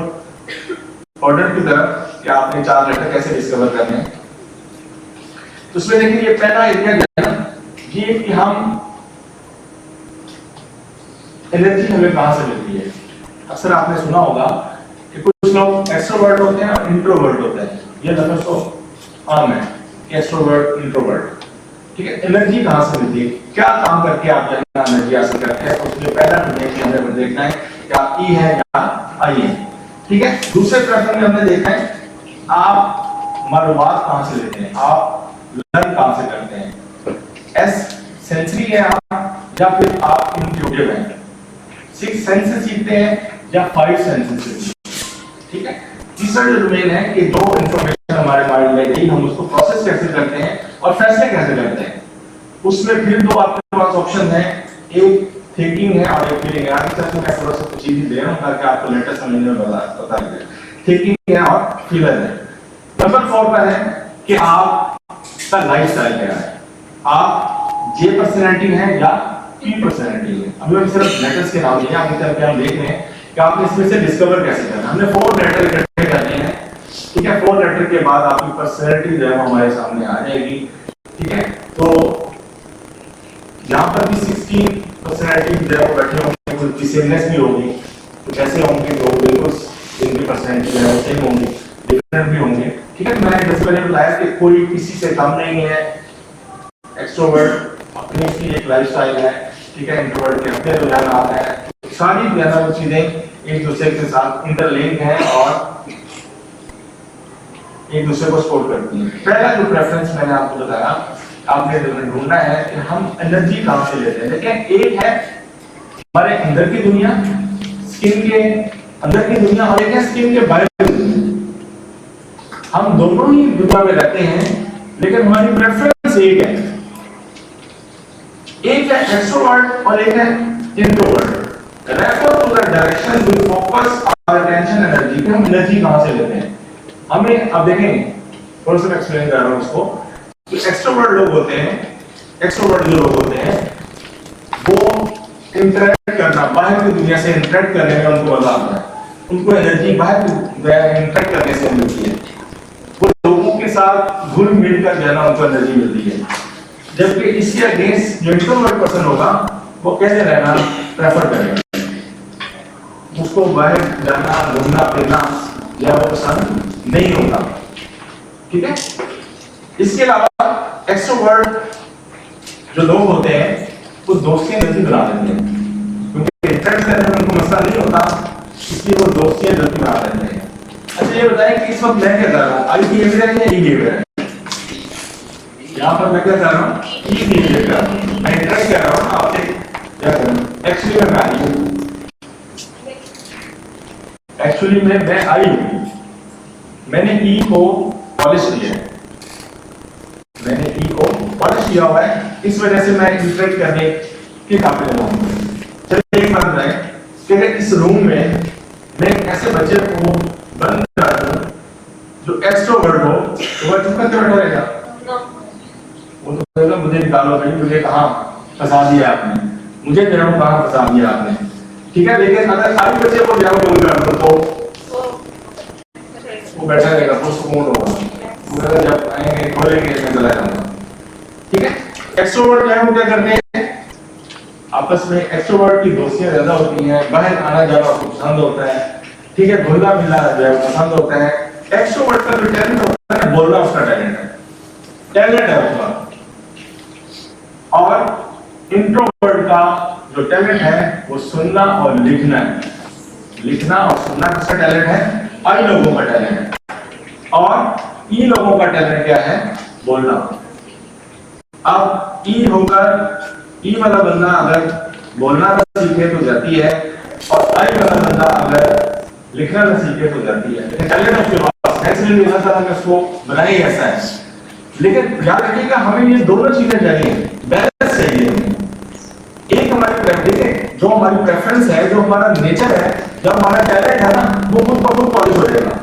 ऑर्डर की तरफ कि आपने 4 लेटर कैसे डिस्कवर करने हैं। तो उसमें देखिए ये पहला एरिया जो है ना, ये कि हम एनर्जी हमें कहां से मिलती है। अक्सर आपने सुना होगा कि कुछ लोग एक्सट्रोवर्ट होते हैं और इंट्रोवर्ट होते हैं, ये लफ्ज़ तो आम है कि एक्सट्रोवर्ट इंट्रोवर्ट। ठीक है, एनर्जी कहां से मिलती है, क्या काम करके आप एनर्जी हासिल करते हैं। उसमें पहला हमें देखना है क्या ई है या आई है। ठीक है, दूसरे प्रश्न में हमने देखा है आप मालूमात कहां से लेते हैं, आप लर्न कहां से करते हैं। एस सेंसरी है आप या फिर आप इंट्यूटिव हैं। 6 सेंसेस सीखते हैं या 5 सेंसेस सीखते हैं। ठीक है, तीसरा जो डोमेन है कि जो इंफॉर्मेशन हमारे माइंड में गई हम उसको प्रोसेस कैसे करते हैं और फैसले कैसे करते हैं। उसमें फिर 2 आपके पास ऑप्शन है, एक थिंकिंग है और एक फीलिंग है। आगे चलकर मैं थोड़ा सा कुछ चीजें दे रहा हूं ताकि आपको लेटर समझने में पता लगे। थिंकिंग है और फीलर है। नंबर 4 पर है कि आपका लाइफस्टाइल क्या है, आप जे पर्सनैलिटी है या पी पर्सनैलिटी है। अभी हम सिर्फ लेटर्स के नाम लिए, आगे चलकर हम देख रहे हैं कि आपने इसमें से डिस्कवर कैसे करना। हमने 4 लेटर इकट्ठे करने हैं। ठीक है, 4 लेटर के बाद आपकी पर्सनैलिटी जो है हमारे सामने आ जाएगी। ठीक है, तो यहाँ पर भी 16 पर्सनैलिटी जो है वो बैठे होंगे, कुछ सेमनेस भी होगी, कुछ ऐसे होंगे जो बिल्कुल जिनकी पर्सनैलिटी है वो सेम होंगी, डिफरेंट भी होंगे। ठीक है, तो मैंने जैसे पहले बताया कि कोई किसी से कम नहीं है। एक्सट्रोवर्ट अपनी उसकी एक लाइफस्टाइल है। ठीक है, इंट्रोवर्ट के अपने रुझानात हैं। सारी ज्यादा वो चीजें एक दूसरे के साथ इंटरलिंक हैं और एक दूसरे को सपोर्ट करती हैं। पहला जो प्रेफरेंस मैंने आपको बताया, आपने ढूंढना है कि हम एनर्जी कहां से लेते हैं। देखिए, एक है हमारे अंदर की दुनिया, स्किन के अंदर की दुनिया, और एक है स्किन के बाहर की दुनिया। हम दोनों ही दुनिया में रहते हैं लेकिन हमारी प्रेफरेंस एक है। एक है एक्सट्रोवर्ट और एक है introvert. Refer to the direction will focus our attention energy. हम एनर्जी कहां से लेते हैं हमें, अब देखें थोड़ा सा मैं एक्सप्लेन कर रहा हूं उसको। तो एक्सट्रोवर्ट लोग होते हैं, एक्सट्रोवर्ट जो लोग होते हैं वो इंटरेक्ट करना, बाहर की दुनिया से इंटरेक्ट करने में उनको मजा आता है। उनको एनर्जी बाहर इंटरेक्ट करने से मिलती है। वो लोगों के साथ घुल मिल कर जाना उनको एनर्जी मिलती है। जबकि इसके अगेंस्ट जो इंट्रोवर्ट पर्सन होगा वो कैसे रहना प्रेफर करेगा, उसको बाहर जाना, घूमना फिरना या वो पसंद नहीं होगा। ठीक है, इसके अलावा एक्सट्रोवर्ट जो लोग होते हैं वो दोस्ती एनर्जी बना लेते हैं। क्योंकि इंटरेस्ट करने में उनको मसला नहीं होता, इसलिए वो दोस्तियां जल्दी बना लेते हैं। अच्छा ये बताएं कि इस वक्त मैं क्या कर रहा हूँ, आई बिहेवियर है या ई बिहेवियर है? यहाँ पर मैं क्या कर रहा हूँ, ई बिहेवियर कर रहा हूँ। मैं इंटरेस्ट कर रहा हूँ ना आपसे, क्या कर रहा हूँ, एक्चुअली मैं आई हूँ, एक्चुअली मैं आई हूँ, मैंने ई को पॉलिश किया है, मैंने ई को पॉलिश किया हुआ है, इस वजह से मैं इंटरेक्ट करने के काबिल हूँ। चलिए एक बात बताएं कि अगर इस रूम में मैं एक ऐसे बच्चे को बंद कर दूं जो एक्सट्रोवर्ट हो, तो वह चुप करके बैठा रहेगा? वो तो कहेगा मुझे निकालो भाई, मुझे कहाँ फंसा दिया आपने, मुझे मेरे को कहाँ फंसा दिया आपने, ठीक है। लेकिन अगर सारे बच्चे को जाओ बंद कर दो तो वो बैठा रहेगा, वो सुकून होगा, वो जब आएंगे खोलेंगे मैं चला जाऊंगा, ठीक है। एक्सट्रोवर्ट जो है वो क्या करते हैं, आपस में एक्सट्रोवर्ट की दोस्तियां ज्यादा होती हैं, बाहर आना जाना उसको पसंद होता है, ठीक है, घुलना मिलना जो है पसंद होता है। एक्सट्रोवर्ट का जो टैलेंट होता है बोलना उसका टैलेंट है, टैलेंट है उसका। और इंट्रोवर्ट का जो टैलेंट है वो सुनना और लिखना है, लिखना और सुनना किसका टैलेंट है, आई लोगों का टैलेंट है। और ई लोगों का टैलेंट क्या है, बोलना। अब ई होकर ई वाला बंदा अगर बोलना ना सीखे तो जाती है, और आई वाला बंदा अगर लिखना ना सीखे तो जाती है। लेकिन टैलेंट उसके पास नेचुरली अल्लाह ताला ने उसको बनाया ही ऐसा है। लेकिन याद रखिएगा हमें ये दोनों चीजें चाहिए, बैलेंस चाहिए। एक हमारी देखिए जो हमारी प्रेफरेंस है, जो हमारा नेचर है, जो हमारा टैलेंट है ना, वो खुद ब खुद पॉलिश हो जाएगा।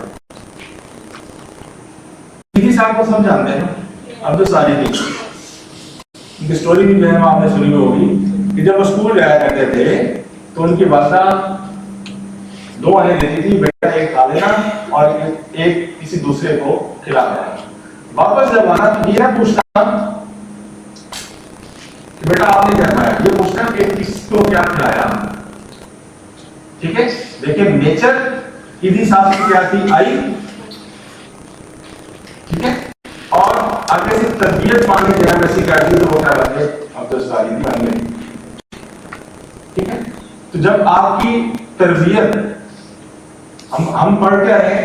किसी साहब को सब जानते हैं, अब तो सारी थी उनकी स्टोरी भी जो है आपने सुनी होगी कि जब वो स्कूल जाया करते थे तो उनकी वालदा 2 आने देती थी, बेटा एक खा लेना और एक किसी दूसरे को खिला देना। वापस जब आना तो ये पूछना कि बेटा आपने क्या खाया, ये पूछना कि किसको क्या खिलाया, ठीक है। देखिए नेचर इसी साहब की क्या थी, आई, ठीक है। और आगे से तरबियत मांगे जगह वैसी कर दी तो वो क्या बात है, अब तो सारी भी बन गई, ठीक है। तो जब आपकी तरबियत हम पढ़ के रहे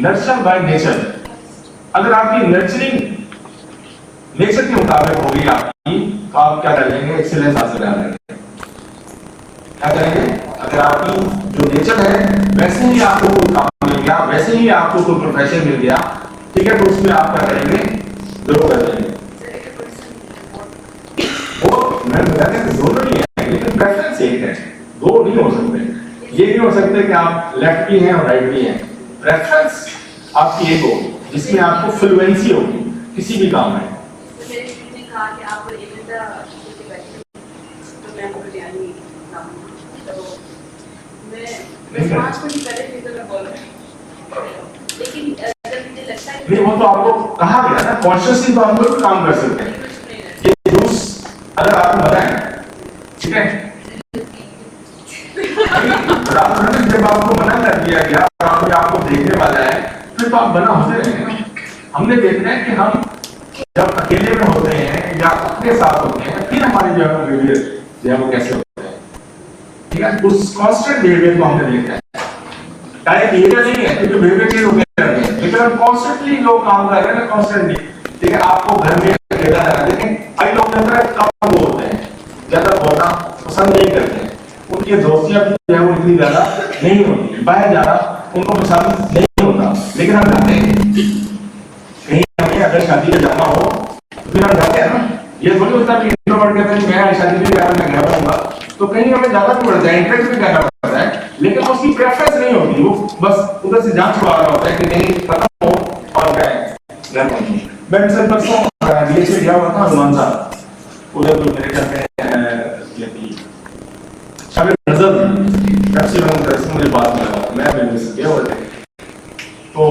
नर्चर बाय नेचर, अगर आपकी नर्चरिंग नेचर के मुताबिक होगी आपकी, तो आप क्या करेंगे, एक्सीलेंस हासिल करेंगे। क्या करेंगे, अगर आपकी जो नेचर है वैसे ही आपको कोई काम मिल गया, वैसे ही आपको कोई प्रोफेशन मिल गया, ठीक है, तो उसमें आप क्या करेंगे, ग्रो करेंगे। वो मैं बताने कि दोनों नहीं है, लेकिन प्रेफरेंस एक है, दो नहीं हो सकते। ये नहीं हो सकते कि आप लेफ्ट भी हैं और राइट भी हैं। प्रेफरेंस आपकी एक हो जिसमें आपको फ्लुएंसी होगी किसी भी काम में। कहा कि आप एक तो मैं बिरयानी तो मैं 5 मिनट पहले भी तो मैं बोल रही हूँ, लेकिन मुझे लगता है नहीं, वो तो आपको कहा गया ना, कॉन्शियसली तो आप लोग काम कर सकते हैं। ये जूस अगर आपको बताएं, ठीक है, जब आपको मना कर दिया गया और आपको देखने वाला है, फिर तो आप बना होते रहेंगे। हमने देखना है कि हम जब अकेले में होते हैं या अपने साथ होते हैं, फिर हमारे जो है बिहेवियर जो है वो कैसे होते हैं, ठीक है। उस कांस्टेंट बिहेवियर को हमने देखना है, चाहे बिहेवियर नहीं है क्योंकि बिहेवियर चेंज होते रहते हैं, लेकिन हम कॉन्स्टेंटली लोग काम कर रहे हैं ना, कॉन्स्टेंटली, ठीक है। आपको घर में अकेला रहना, लेकिन कई लोग कम होते हैं, ज्यादा बोलना पसंद नहीं करते हैं, उनकी दोस्तियां जो है वो इतनी ज्यादा नहीं होती, बाहर जाना उनको पसंद नहीं होता, लेकिन हम जाते हैं कहीं, हमें अगर शादी में जाना हो तो फिर हम जाते हैं ना। ये थोड़ी होता है इंट्रोवर्ट कहते हैं मैं शादी में जा रहा हूं, मैं घर रहूंगा, तो कहीं हमें जाना भी पड़ता है, इंटरेक्ट भी करना पड़ता है, लेकिन उसकी प्रेफरेंस नहीं होती, वो बस उधर से जान छुड़ा रहा होता है कि नहीं खत्म हो और मैं घर पहुंचूं। मैं मिसल परसों डीएचए गया हुआ था हनुमान साहब, उधर तो मेरे घर में शामिल नजर मुझे बात मिला, मैं मिल गया हुआ थे, तो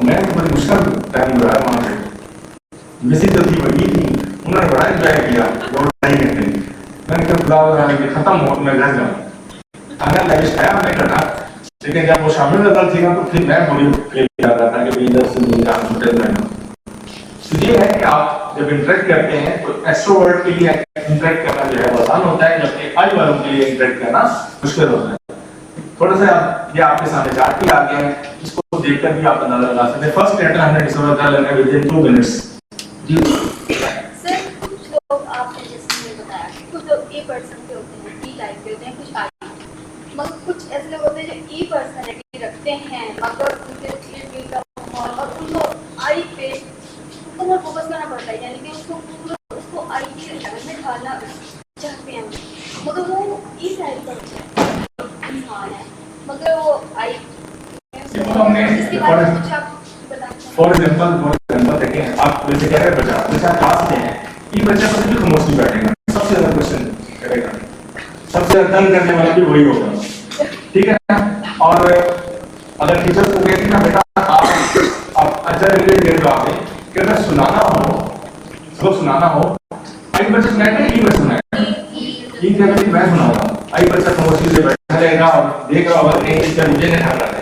मैं बड़ी मुश्किल टाइम रहा वहाँ पे, मिसिंग तो थी बड़ी थी, उन्होंने बड़ा एंजॉय किया 2-2.5 घंटे। मैंने कहा बुलाओ खत्म हो मैं घर जाऊँ, खाना लगे खाया मैं करना, लेकिन जब वो शामिल नजर थी ना तो फिर मैं बड़ी फील कर रहा था कि इधर से मुझे काम छूटे मैं तो ये है कि आप जब इंटरेक्ट करते हैं तो एक्सट्रोवर्ट के लिए इंटरेक्ट करना जो है वो आसान होता है, जबकि आई वालों के लिए इंटरेक्ट करना मुश्किल होता है। थोड़ा सा ये आपके सामने चार्ट भी आ गया है, इसको देखकर भी आप अंदाजा लगा सकते हैं। फर्स्ट क्वार्टर हमने डिसकवर कर लेना विद इन 2 मिनट्स। जी सर कुछ लोग आपने जैसे मुझे बताया कुछ लोग ए पर्सन के होते हैं, टी टाइप के होते हैं, कुछ आई, मगर कुछ ऐसे लोग होते हैं जो ई पर्सनैलिटी रखते हैं मगर उनके फील का माहौल और उनको आई पे उनको बहुत फोकस करना पड़ता है, यानी कि उसको आई के लेवल में ढालना चाहते हैं मगर वो ई टाइप का इंसान है मगर वो आई इसके बारे में कुछ आप बताएं। फॉर एग्जांपल देखें, आप जैसे कह रहे हैं बच्चा क्लास में है, ये बच्चा पता नहीं खामोश बैठेगा, सबसे ज्यादा क्वेश्चन करेगा, सबसे ज्यादा तंग करने वाला भी वही होगा, ठीक है ना। और अगर टीचर्स को कहते हैं ना बेटा आप अच्छा रिलेटेड जवाब दें कि अगर सुनाना हो आई बच्चा सुनाएगा ई बच्चा सुनाएगा, ये क्या कहते मैं सुनाऊंगा, आई बच्चा खामोश से बैठा रहेगा और देख रहा होगा कहीं टीचर मुझे नहीं ठाक रहा है।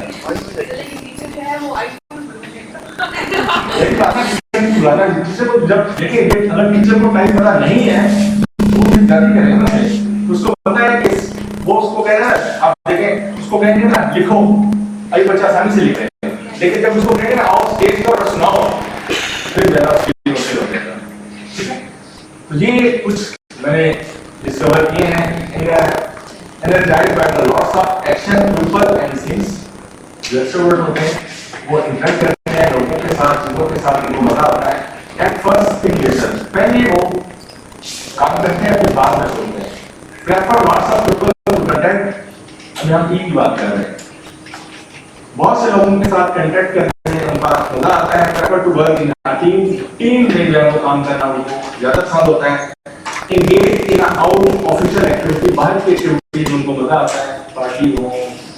टीचर को जब देखिए अगर टीचर को टाइम पता नहीं है तो वो जारी करेगा ना, उसको पता है कि वो उसको कह रहा है, आप देखें उसको कहेंगे ना लिखो, आई बच्चा आसानी से लिख रहे हैं, लेकिन जब उसको कहेंगे ना आओ स्टेज पर और सुनाओ फिर ज्यादा मुश्किल हो जाएगा, ठीक है। तो ये कुछ मैंने डिस्कवर किए हैं energized by the lots of action people and things जो एक्सट्रोवर्ट होते हैं वो इंटरेक्ट करते हैं लोगों के साथ, चीजों के साथ, इनको मजा आता है। एट फर्स्ट इंप्रेशन पहले वो काम करते हैं फिर बाद में सोचते हैं। Prefer lots of people to contact, अभी हम की बात कर रहे हैं, बहुत से लोगों के साथ कंटेक्ट करते हैं, उनका मजा आता है। Prefer to work in a team में जो है वो काम करना उनको ज्यादा पसंद होता है। engage in out official activity, बाहर की एक्टिविटीज उनको मजा आता है, पार्टी हो,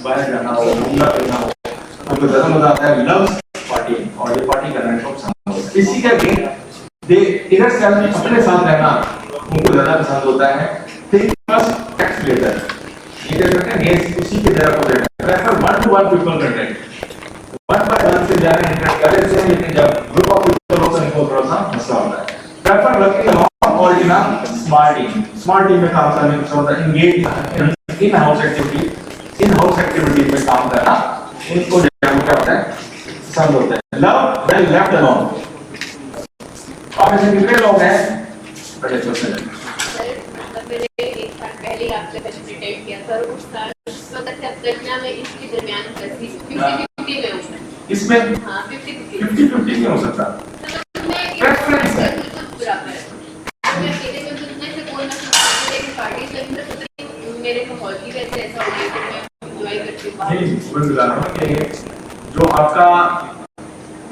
बाहर जाना हो, घूमना फिरना हो, उनको ज्यादा मजा आता है। लव्स पार्टी, और ये पार्टी करना इनको पसंद होता है। इसी का गेम दे इधर से अपने साथ रहना उनको ज्यादा पसंद होता है। थिंक फर्स्ट टेक्स्ट लेटर, ये क्या करते हैं ये उसी के जगह को देना। Prefer one to one people contact, one by one से ज्यादा इंटरेक्ट कर लेते हैं, लेकिन जब ग्रुप ऑफ पीपल होता है इनको थोड़ा सा मसला होता है। प्रेफर वर्किंग अलॉन्ग और इन अ स्मार्ट टीम में काम करने का होता है। एंगेज इन हाउस एक्टिविटी में काम करना उनको क्या होता है पसंद होता है। लव व्हेन लेफ्ट अलोन, और ऐसे कितने लोग हैं बड़े छोटे मतलब मेरे एक साल पहले ही आपने प्रेजेंटेट किया था, उस साल उस वक्त अब घटना में इसके दरमियान 50-50 में हूं इसमें। हां 50-50 नहीं हो सकता, प्रेफरेंस है। बराबर है, मैं अकेले में जितने से कोई ना कोई पार्टी से मेरे माहौल की वजह से ऐसा हो गया कि मैं एंजॉय करती हूं। नहीं वो बता रहा हूं कि जो आपका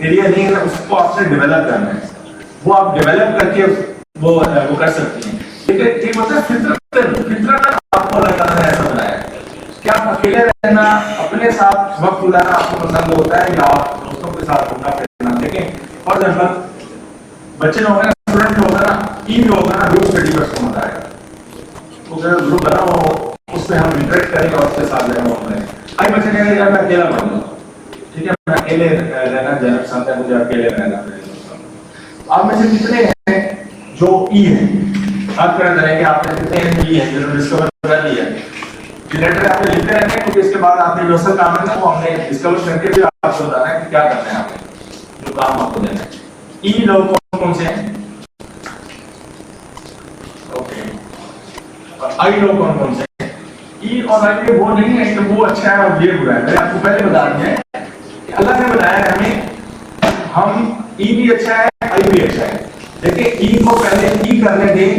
एरिया नहीं है उसको आपने डेवलप करना है, वो आप डेवलप करके वो कर सकती हैं। लेकिन एक होता है फितरत आपको अल्लाह ने ऐसा बनाया है कि आप अकेले रहना, अपने साथ वक्त गुजारना आपको पसंद होता है या आप दोस्तों के साथ घूमना फिरना। लेकिन फॉर एग्जाम्पल बच्चे लोग हैं, स्टूडेंट लोग हैं ना, टीम लोग हैं ना, ग्रुप स्टडी पर उसको मजा आएगा, तो अगर ग्रुप बना हो उसमें हम इंटरेक्ट करेंगे और उसके साथ रहना होता है। आई बच्चे कहेंगे यार मैं अकेला पढ़ूंगा, ठीक है मैं अकेले रहना ज्यादा पसंद है, मुझे अकेले रहना। आप में से कितने हैं जो ई है, आप कर रहे हैं कि आपने कितने हैं ई है जो डिस्कवर कर लिया है। लेटर आपने लिखते रहते हैं क्योंकि इसके बाद आपने जो सब काम है ना वो हमने डिस्कवर करके भी आपको बताना है कि क्या करना है आपने, जो काम आपको देना है। ई लोग कौन से हैं, ओके, और आई लोग कौन से हैं। ई और आई में वो नहीं है कि वो अच्छा है और ये बुरा है, मैंने आपको पहले बता दिया है, अल्लाह ने बताया है हमें, हम ई भी अच्छा है आई भी अच्छा है। देखिए ई को पहले ई करने दें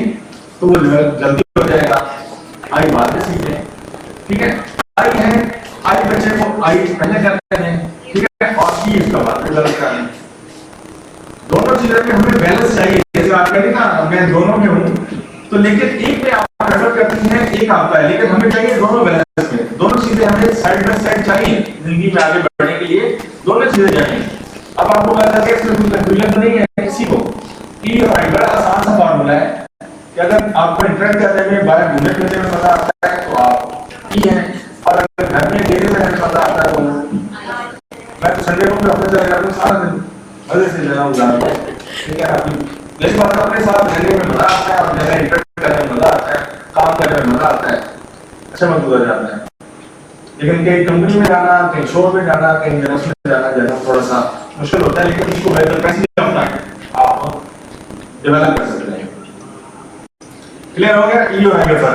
तो वो जल्दी हो जाएगा, आई बाद में सीखे, ठीक है। आई है, आई बच्चे को आई पहले करते हैं, ठीक है, और ई इसका बाद में गलत करते हैं। दोनों चीजों में हमें बैलेंस चाहिए। जैसे आप कहते हैं ना मैं दोनों में हूं, तो लेकिन एक पे आप प्रेफर करती हैं, एक आपका है, लेकिन हमें चाहिए दोनों बैलेंस में। दोनों चीजें हमें साइड बाय साइड चाहिए जिंदगी में आगे बढ़ने के लिए, दोनों चीजें चाहिए। अब आपको पता है इसमें कोई कंफ्यूजन तो नहीं है किसी को। ई और आई बड़ा आसान सा फार्मूला है कि अगर आपको इंटरेक्ट करने में, बाहर घूमने फिरने में मजा आता है तो आप ई हैं, और अगर घर में डेली में मजा आता है तो मैं तो संडे को भी अपने चले जाता हूँ, सारा दिन मजे से लेना गुजारा। ठीक है अभी जैसे बात अपने साथ रहने में मजा आता है और जैसे इंटरेक्ट करने में मजा आता है, काम करने में मजा आता है, अच्छा महसूस हो जाता है। लेकिन कहीं कंपनी में जाना, कहीं शो में जाना, कहीं यूनिवर्स में जाना थोड़ा सा मुश्किल होता है, लेकिन उसको बेहतर कैसे अपना आप डेवलप कर सकते हैं। क्लियर हो गया? ये हो गया सर।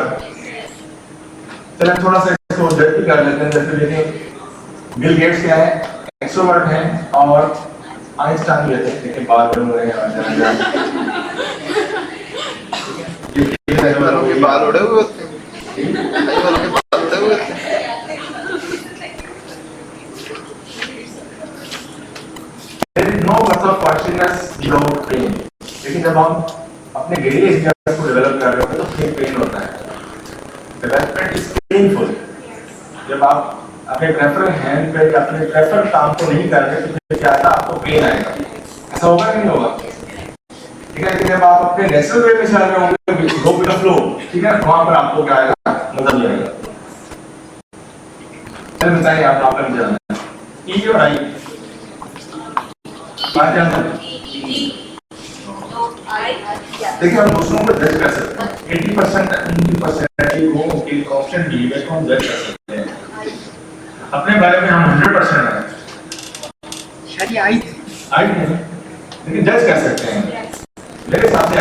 चलिए थोड़ा सा इसको जल्दी कर लेते हैं। जैसे देखिए बिल गेट्स क्या है, एक्सट्रोवर्ट है और आइंस्टाइन भी है, लेकिन बात बन रहे हैं कई वालों के बाल उड़े हुए होते हैं, कई वालों के बाल उड़े हुए होते हैं। There is no words of consciousness without pain. लेकिन जब हम अपने डेली एक्सपीरियंस को डेवलप कर रहे होते हैं तो पेन होता है। Development is painful. जब आप अपने प्रेफर हैंड पे अपने प्रेफर काम को नहीं कर रहे तो फिर क्या आएगा, आपको पेन आएगा। ऐसा होगा कि नहीं होगा? ठीक है, जब आप अपने नेचुरल वे में चल रहे होंगे, गो विद द फ्लो, ठीक है, वहां पर आपको क्या आएगा, मजा नहीं आएगा। चलिए बताइए आप वहां पर जाना है ई और आई बात जानते हैं। देखिए हम दूसरों को जज कर सकते हैं, 80% उनकी पर्सनैलिटी को, उनके कॉन्स्टेंट बिहेवियर को हम जज कर सकते हैं। अपने बारे में हम 100% हैं, शायद आई नहीं, लेकिन जज कर सकते हैं मेरे हिसाब से।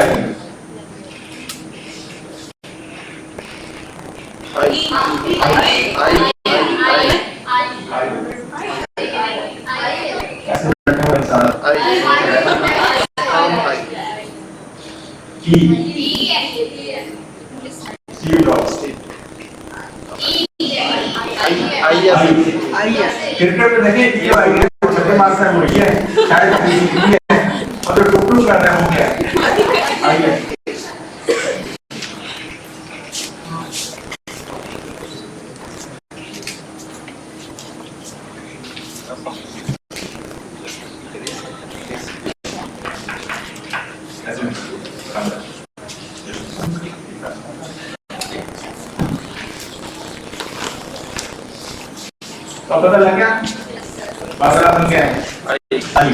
कैसे बैठे हो इंसान की सी ब्लॉक्स क्रिकेट में देखिए ये भाई छक्के मारता है वो ये है, शायद ये है, और जो टुकड़ू कर रहा है वो क्या है, आइए तो पता लग गया बात आप क्या है, आई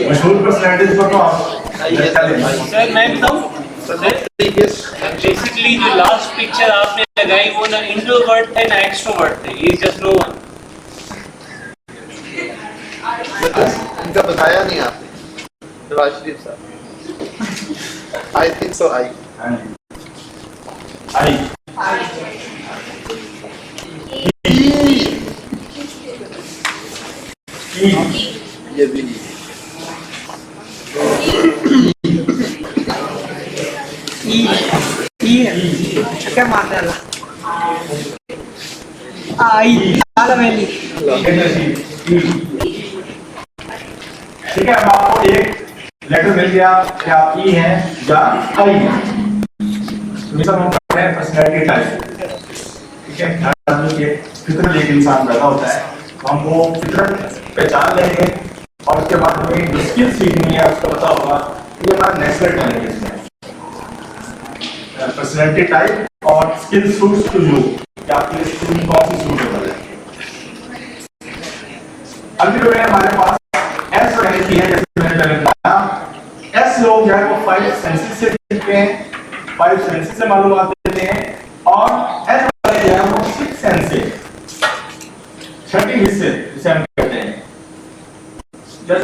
मशहूर पर्सनैलिटीज को तो आप सर मैं बताऊं बेसिकली जो लास्ट पिक्चर आपने लगाई वो ना इंट्रोवर्ट थे ना एक्सट्रोवर्ट थे, ये जस्ट नो वन। इनका बताया नहीं आपने राजदीप साहब। आई थिंक सो आई ये भी क्या मार डाला आई आला वैली। ठीक है, अब आपको एक लेटर मिल गया कि आप ई हैं या आई हैं। तो सब हम पढ़ रहे हैं पर्सनैलिटी टाइप। ठीक है, हर आदमी के फितरत एक इंसान पैदा होता है, तो हम वो फितरत पहचान लेंगे और उसके बाद हमें जो स्किल सीखनी है उसका पता होगा ये हमारा नेचुरल टैलेंट है। पर्सनैलिटी टाइप और स्किल सूट्स टू यू, क्या आपके स्किल कौन सी सूटेबल है। अभी जो है हमारे पास एस वैलिटी है, जैसे मैंने पहले बताया एस लोग जो है वो 5 सेंसेस से सीखते हैं, 5 सेंसेस से मालूमात देते हैं, और एस वाले जो है वो 6 सेंस से, 6 हिस्से जिसे हम कहते हैं। जब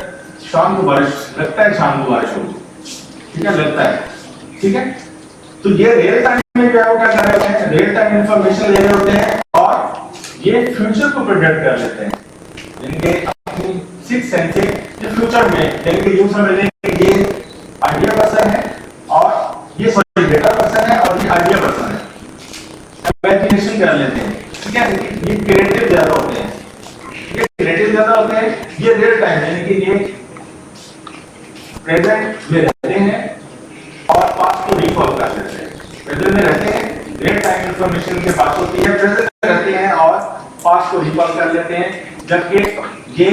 शाम को बारिश लगता है, शाम को बारिश होगी, ठीक है, लगता है, ठीक है, तो ये रियल टाइम में क्या क्या कर रहे हैं, रियल टाइम इंफॉर्मेशन ले रहे होते हैं और ये फ्यूचर को प्रेडिक्ट कर लेते हैं। इनके अपनी 6 सेंस से ये फ्यूचर में, यानी कि यूं समझ लें कि ये आइडिया पर्सन है और ये सॉरी डेटा पर्सन है और ये आइडिया पर्सन है। इमेजिनेशन कर लेते हैं, ठीक है, ये क्रिएटिव ज्यादा होते हैं, ये क्रिएटिव ज्यादा होते हैं, ये रियल टाइम यानी कि ये प्रेजेंट में रहते हैं और पास्ट को रिकॉल कर लेते हैं। प्रेजेंट में रहते हैं, रियल टाइम इंफॉर्मेशन के पास होती है, प्रेजेंट में रहते हैं और पास्ट को रिकॉल कर लेते हैं, जबकि ये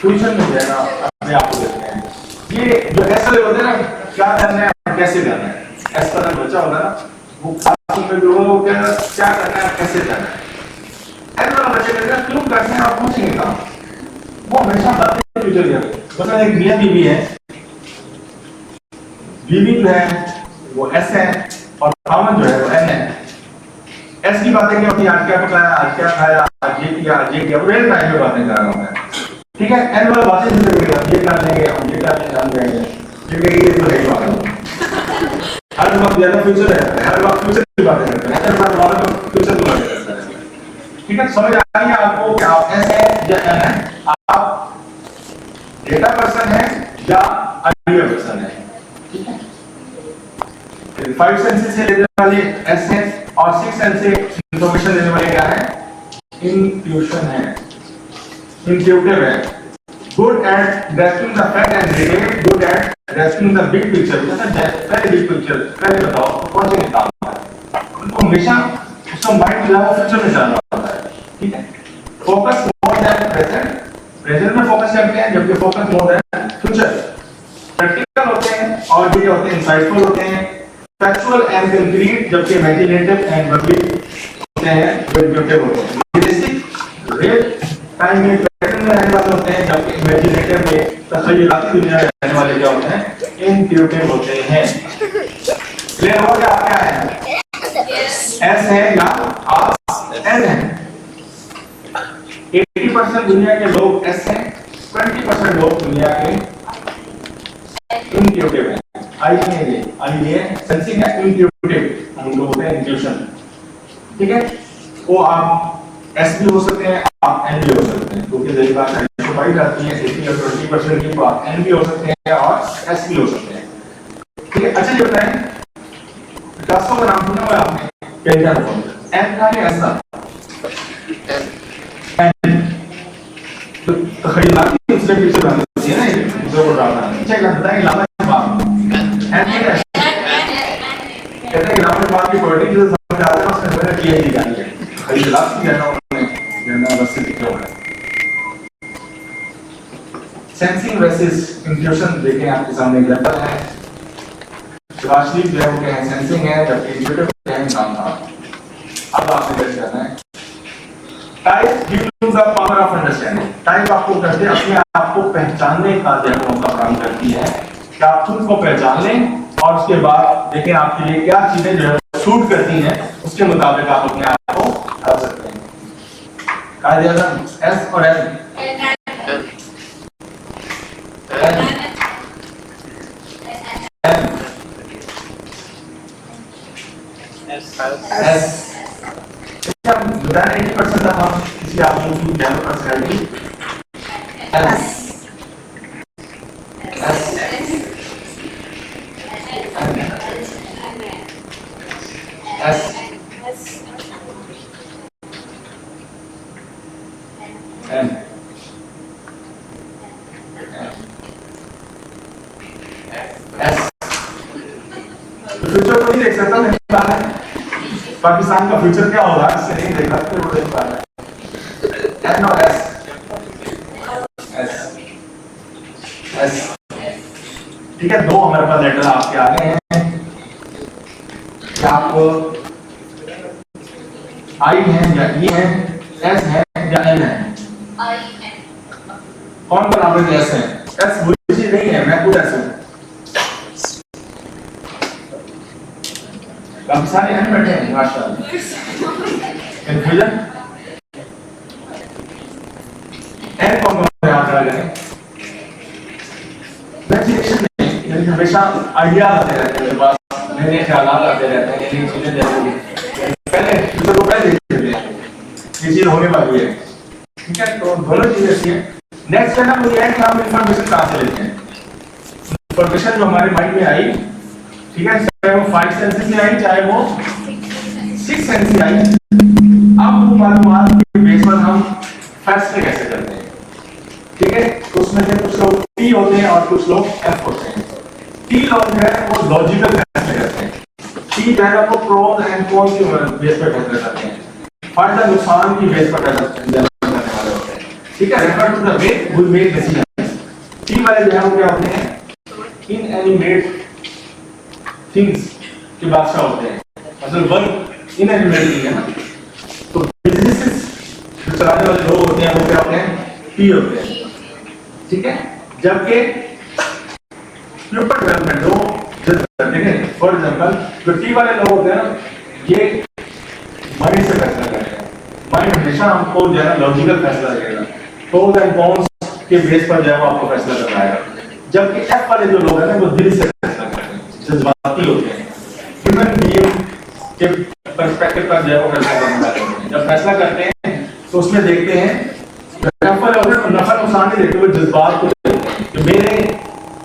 फ्यूचर में रहना अपने आप को देखते हैं। ये जो ऐसे होते हैं ना, क्या करना है कैसे करना है, ऐसा बच्चा होगा ना वो पे लोगों को क्या करना है, कैसे करना है। एन वाला बच्चे कहते हैं क्यों करते हैं आप पूछेंगे काम, वो हमेशा बताते हैं फ्यूचर के। मतलब एक मियां बीवी है, बीवी जो है वो एस है और खामन जो है वो एन है। एस की बातें क्या होती है, आज क्या पकाया, आज क्या खाया, आज ये किया, आज ये किया, वो रियल टाइम में बातें कर रहा हूं मैं, ठीक है। एन वाला बातें नहीं करेगा, ये कर लेंगे हम, ये कर लेंगे, हम जाएंगे, ये तो नहीं बात। हर वक्त ज्यादा फ्यूचर है, हर वक्त फ्यूचर की बातें करते हैं, हर वक्त फ्यूचर की बातें करते हैं, ठीक है। समझ आ रही है आपको कि आप एस है या एन है, आप डेटा पर्सन है या आइडिया पर्सन है, ठीक है। 5 सेंसेस से लेने वाले एस है और 6 सेंस से इंफॉर्मेशन देने वाले क्या है, इंट्यूशन है, इंट्यूटिव है। Good at grasping the fact and detail, good at grasping the big picture. पहले बिग पिक्चर पहले बताओ कौन से काम है, उनको हमेशा उसका माइंड जो है फ्यूचर में जाना होता है, ठीक है। Focus more than present, present में फोकस करते हैं जबकि focus more than future. Practical होते हैं और ये होते हैं इंसाइटफुल होते हैं। फैक्चुअल एंड कंक्रीट जबकि इमेजिनेटिव एंड वर्बिक होते हैं, इंट्यूटिव होते हैं। रियलिस्टिक रियल टाइम में पैटर्न में रहने वाले होते हैं जबकि इमेजिनेटिव में तखयलाती दुनिया में रहने वाले क्या होते हैं, इंट्यूटिव होते हैं। क्लियर हो गया क्या है, एस है या आप एन है। 80% दुनिया के लोग एस हैं, 20% लोग दुनिया के इंट्यूटिव हैं। आइए सेंसिंग है, इंट्यूटिव हम लोग बोलते हैं इंट्यूशन, ठीक है। वो आप एस भी हो सकते हैं, आप एन भी हो सकते हैं, क्योंकि जैसी बात है तो पाई जाती है 80 और 20% की, तो आप एन भी हो सकते हैं और एस भी हो सकते हैं, ठीक है। अच्छा ये बताएं क्लासों का नाम सुना हुआ आपने, क्या नाम, एन का है ऐसा एन तो तखयलाती दूसरे पीछे बनानी होती है ना, ये दूसरे को डालना है। अच्छा एक बताएं लामा बाप एन क्या है, कहते हैं लामा बाप की पॉलिटिक्स से समझ आ रहा है, उसने मैंने किया ही जानी है खरीदारी किया ना उन्होंने, कहना बस से लिखा हुआ है। सेंसिंग वर्सेस इंट्यूशन देखें, आपके सामने एग्जांपल है। शिवाश्री जो है वो क्या है, सेंसिंग है जबकि इंट्यूटिव क्या है, नाम था। अब आपने क्या करना है, type give you the power of understanding. Type आपको करते अपने आप को पहचानने का देखो का काम करती है कि आप खुद को पहचान लें और उसके बाद देखें आपके लिए क्या चीजें जो है सूट करती हैं, उसके मुताबिक आप अपने आप को कर सकते हैं। कहा दिया था एस और एन, एस बताना 80% था हम किसी आदमी की ज्ञान personality S S S N S future को नहीं देख सकता, नहीं पा रहा है पाकिस्तान का फ्यूचर क्या होगा इससे नहीं देख सकते, वो देख पा रहा है। एन और एस एस एस, ठीक है। दो हमारे पास लेटर आपके आ गए हैं, क्या आप आई है या ई है, एस है या एन है, कौन बराबर एस है, एस बुरी चीज नहीं है, मैं खुद एस हूं। काफी सारे एन बैठे हैं माशाल्लाह, कंफ्यूजन एन कौन कौन याद रख रहे हैं, इमेजिनेशन में यानी हमेशा आइडिया आते रहते हैं, पास नए ख्यालात आते रहते हैं, नई चीजें जैसे पहले फ्यूचर को पहले देख लेते हैं ये चीज होने वाली है, ठीक है। तो दोनों चीजें ऐसी हैं। नेक्स्ट है ना वो ये है कि हम इंफॉर्मेशन कहां से लेते हैं, इंफॉर्मेशन जो हमारे माइंड में आई, ठीक है, चाहे वो 5 सेंसेस से आई चाहे वो 6 सेंस से आई। अब वो मालूमात के बेस पर हम फैसले कैसे करते हैं, ठीक है। तो उसमें से कुछ लोग टी होते हैं और कुछ लोग एफ होते हैं। टी लोग जो है वो लॉजिकल फैसले करते हैं, टी जो है वो प्रोज एंड कॉन्स के बेस पर फैसले करते हैं, फायदा नुकसान की बेस पर फैसले करने वाले होते हैं, ठीक है। Refer to the way we make decision. T वाले जो है वो क्या होते हैं, इनएनिमेट थिंग्स के बादशाह होते हैं, मतलब वर्क इनएबिलिटी है ना। तो बिजनेसेस जो चलाने वाले लोग होते हैं वो क्या होते हैं, टी होते हैं, ठीक है। जबकि पीपल डेवलपमेंट जो देखें फॉर एग्जांपल जो टी वाले लोग होते हैं ना, ये माइंड से फैसला करते हैं। माइंड हमेशा हमको जो है ना लॉजिकल फैसला देगा, प्रोज एंड कॉन्स के बेस पर जो है वो आपको फैसला करवाएगा। जबकि एफ वाले जो लोग हैं ना वो दिल से फैसला करते हैं, जज्बाती होते हैं, ह्यूमन बीइंग के पर्सपेक्टिव पर जो है वो फैसला करना चाहते हैं। जब फैसला करते हैं तो उसमें देखते हैं एफ वाले लोग नफा नुकसान नहीं देखते, वो जज्बात को देखते हैं कि मेरे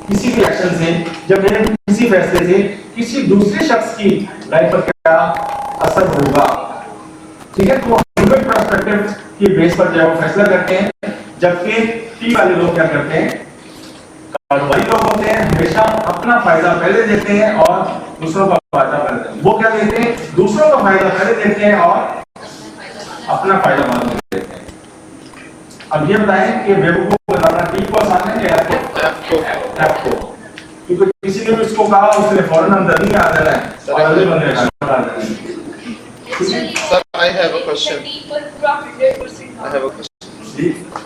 किसी भी एक्शन से, जब मेरे किसी फैसले से किसी दूसरे शख्स की लाइफ पर क्या असर होगा, ठीक है। तो ह्यूमन पर्सपेक्टिव की बेस पर जो है वो फैसला करते हैं। जबकि टी वाले लोग क्या करते हैं, कारोबारी लोग होते हैं, हमेशा अपना फायदा पहले देते हैं और दूसरों का फायदा पहले देते हैं। वो क्या देते हैं, दूसरों का फायदा पहले देते हैं और अपना फायदा बाद में देते हैं। अब ये बताएं कि बेवकूफ बनाना टी को आसान है या एफ को? क्योंकि किसी ने भी इसको कहा उसने फौरन अंदर नहीं आ जाना है और अगले बंदे का बता देना है। Sir, I have a question. I have a question.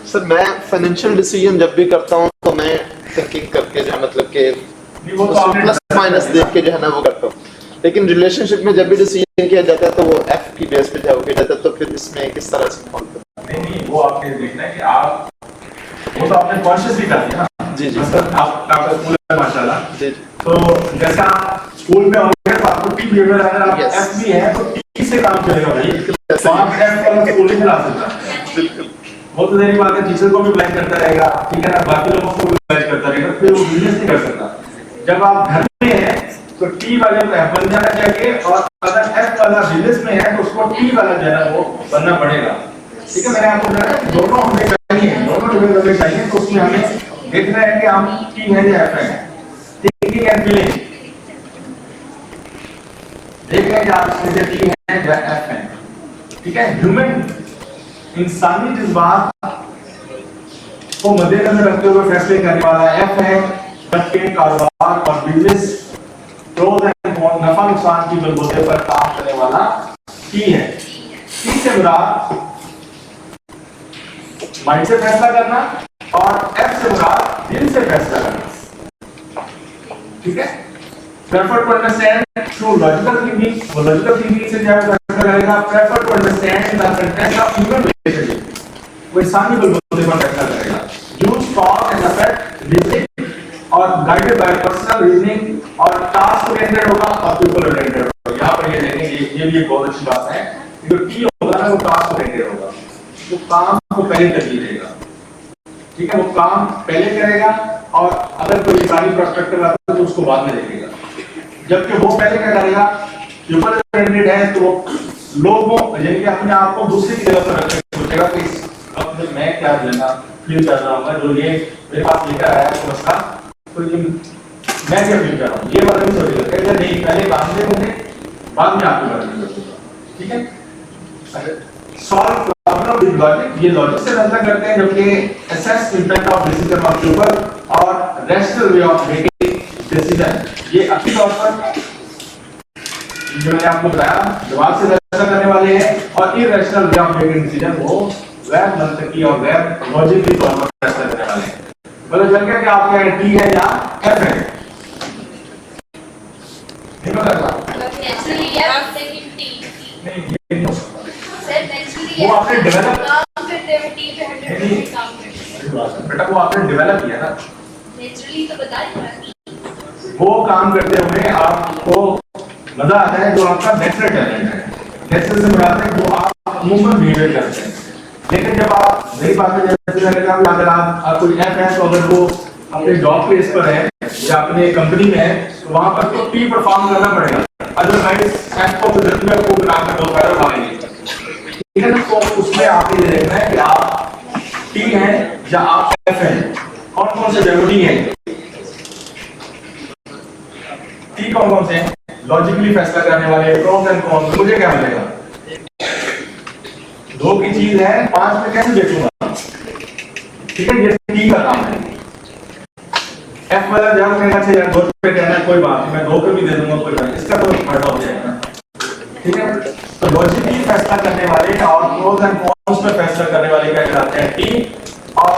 Sir मैं फाइनेंशियल डिसीजन जब भी करता हूँ तो मैं थिंकिंग करके जो है मतलब कि वो तो आपने प्लस माइनस देख के जो है ना वो करता हूँ। लेकिन रिलेशनशिप में जब भी डिसीजन किया जाता है तो वो एफ की बेस पे जो किया जाता है, तो फिर इसमें किस तरह से फॉलो करते नहीं नहीं, वो आपने देखना है कि आप वो तो आपने कॉन्शियसली कर दिया ना। जी जी मतलब आपका स्कूल है माशाल्लाह, जी तो जैसा आप स्कूल में होंगे तो आपको टी बिहेवियर अगर आप Yes. एफ भी है तो टी से काम चलेगा भाई। तो आप एफ वाला स्कूल नहीं चला सकता। बिल्कुल वो तो मेरी बात है, टीचर को भी ब्लाइंड करता रहेगा, ठीक है ना, बाकी लोगों को भी ब्लाइंड करता रहेगा, फिर वो बिजनेस नहीं कर सकता। जब आप घर में हैं तो टी वाले को एफ बन जाना चाहिए, और अगर एफ वाला बिजनेस में है तो उसको टी वाला जो है ना वो बनना पड़ेगा, ठीक है। मैंने आपको बताया दोनों हमें चाहिए, दोनों लेवल हमें चाहिए। तो उसमें हमें देखना है कि हम टी है या एफ है, थिंकिंग एंड फीलिंग देख रहे हैं कि आप इसमें से टी है या एफ है, ठीक है। ह्यूमन इंसानी जज्बात को मद्देनजर रखते हुए फैसले करने वाला एफ है, जबकि कारोबार और बिजनेस प्रोज एंड कॉन्स नफा नुकसान की बलबूते पर काम करने वाला टी है। टी से मुराद माइंड से फैसला करना और एफ से मुराद दिल से फैसला करना, ठीक है। Prefer to understand through logical thinking, वो logical thinking से क्या फैसला करेगा, prefer to understand in the context of human relationship, वो इंसानी बलबूते पर फैसला करेगा। Use thought and affect reasoning और guided by personal reasoning और task oriented होगा और people oriented होगा। यहाँ पर ये देखेंगे, ये भी एक बहुत अच्छी बात है। जो T होगा ना वो task oriented होगा, वो काम को पहले तरजीह देगा, ठीक है। वो काम पहले करेगा और अगर कोई इंसानी पर्सपेक्टिव आता है तो उसको बाद में देखेगा। जबकि वो पहले क्या करेगा, ह्यूमन ओरिएंटेड है तो लोगों यानी कि अपने आप को दूसरे की जगह पर रखने की सोचेगा कि अब मैं क्या लेना फील कर रहा हूँ, जो ये मेरे पास लेकर आया है समझता, तो ये मैं क्या फील कर रहा हूँ, ये वाला नहीं सोचेगा। कहते नहीं, पहले काम दे मुझे, बाद में आपके बारे में सोचेगा, ठीक है। सॉल्व प्रॉब्लम विद लॉजिक, ये लॉजिक से फैसला करते हैं, जबकि assess impact of decision of people और rational way of making decision, ये अच्छी तौर पर जो मैंने आपको बताया दिमाग से फैसला करने वाले हैं, और irrational way of making decision वो गैर मंतकी और गैर लॉजिकली तौर पर फैसला करने वाले हैं। मतलब चल गया कि आपका टी है या एफ है, नहीं पता चला नेचुरली एफ लेकिन टी नहीं, ये नहीं हो सकता। सर नेचुरली वो आपने डेवलप काम करते हुए टी पे 100% काम करते बेटा, वो आपने डेवलप किया ना, नेचुरली तो बता रही हूं। वो काम करते हुए आपको मजा आता है जो आपका नेचुरल टैलेंट है। नेचुरल से मुराद है जो आप अमूमन बिहेवियर करते हैं। लेकिन जब आप नई बात में जैसे मैंने कहा अगर आप कोई एफ है तो अगर वो अपने जॉब प्लेस पर है या अपने कंपनी में है तो वहां पर तो टी परफॉर्म करना पड़ेगा, अदरवाइज एफ को बदलने को बनाकर दो पैर उठाएंगे, ठीक है ना। तो उसमें आप ये देखना है कि आप टी हैं या आप एफ हैं, कौन कौन से जरूरी है। टी कौन कौन से हैं, लॉजिकली फैसला करने वाले, प्रोस एंड कॉन्स, मुझे क्या मिलेगा, दो की चीज है, पांच में कैसे बेचूंगा, ठीक है। ये टी का काम है। एफ वाला जब कहना चाहिए 2 रुपए कहना है, कोई बात नहीं, मैं 2 पे भी दे दूंगा, कोई बात नहीं, इसका तो फायदा हो जाएगा, ठीक है। प्रोज एंड कॉन्स पे फैसला करने वाले क्या कहलाते हैं, टीम। और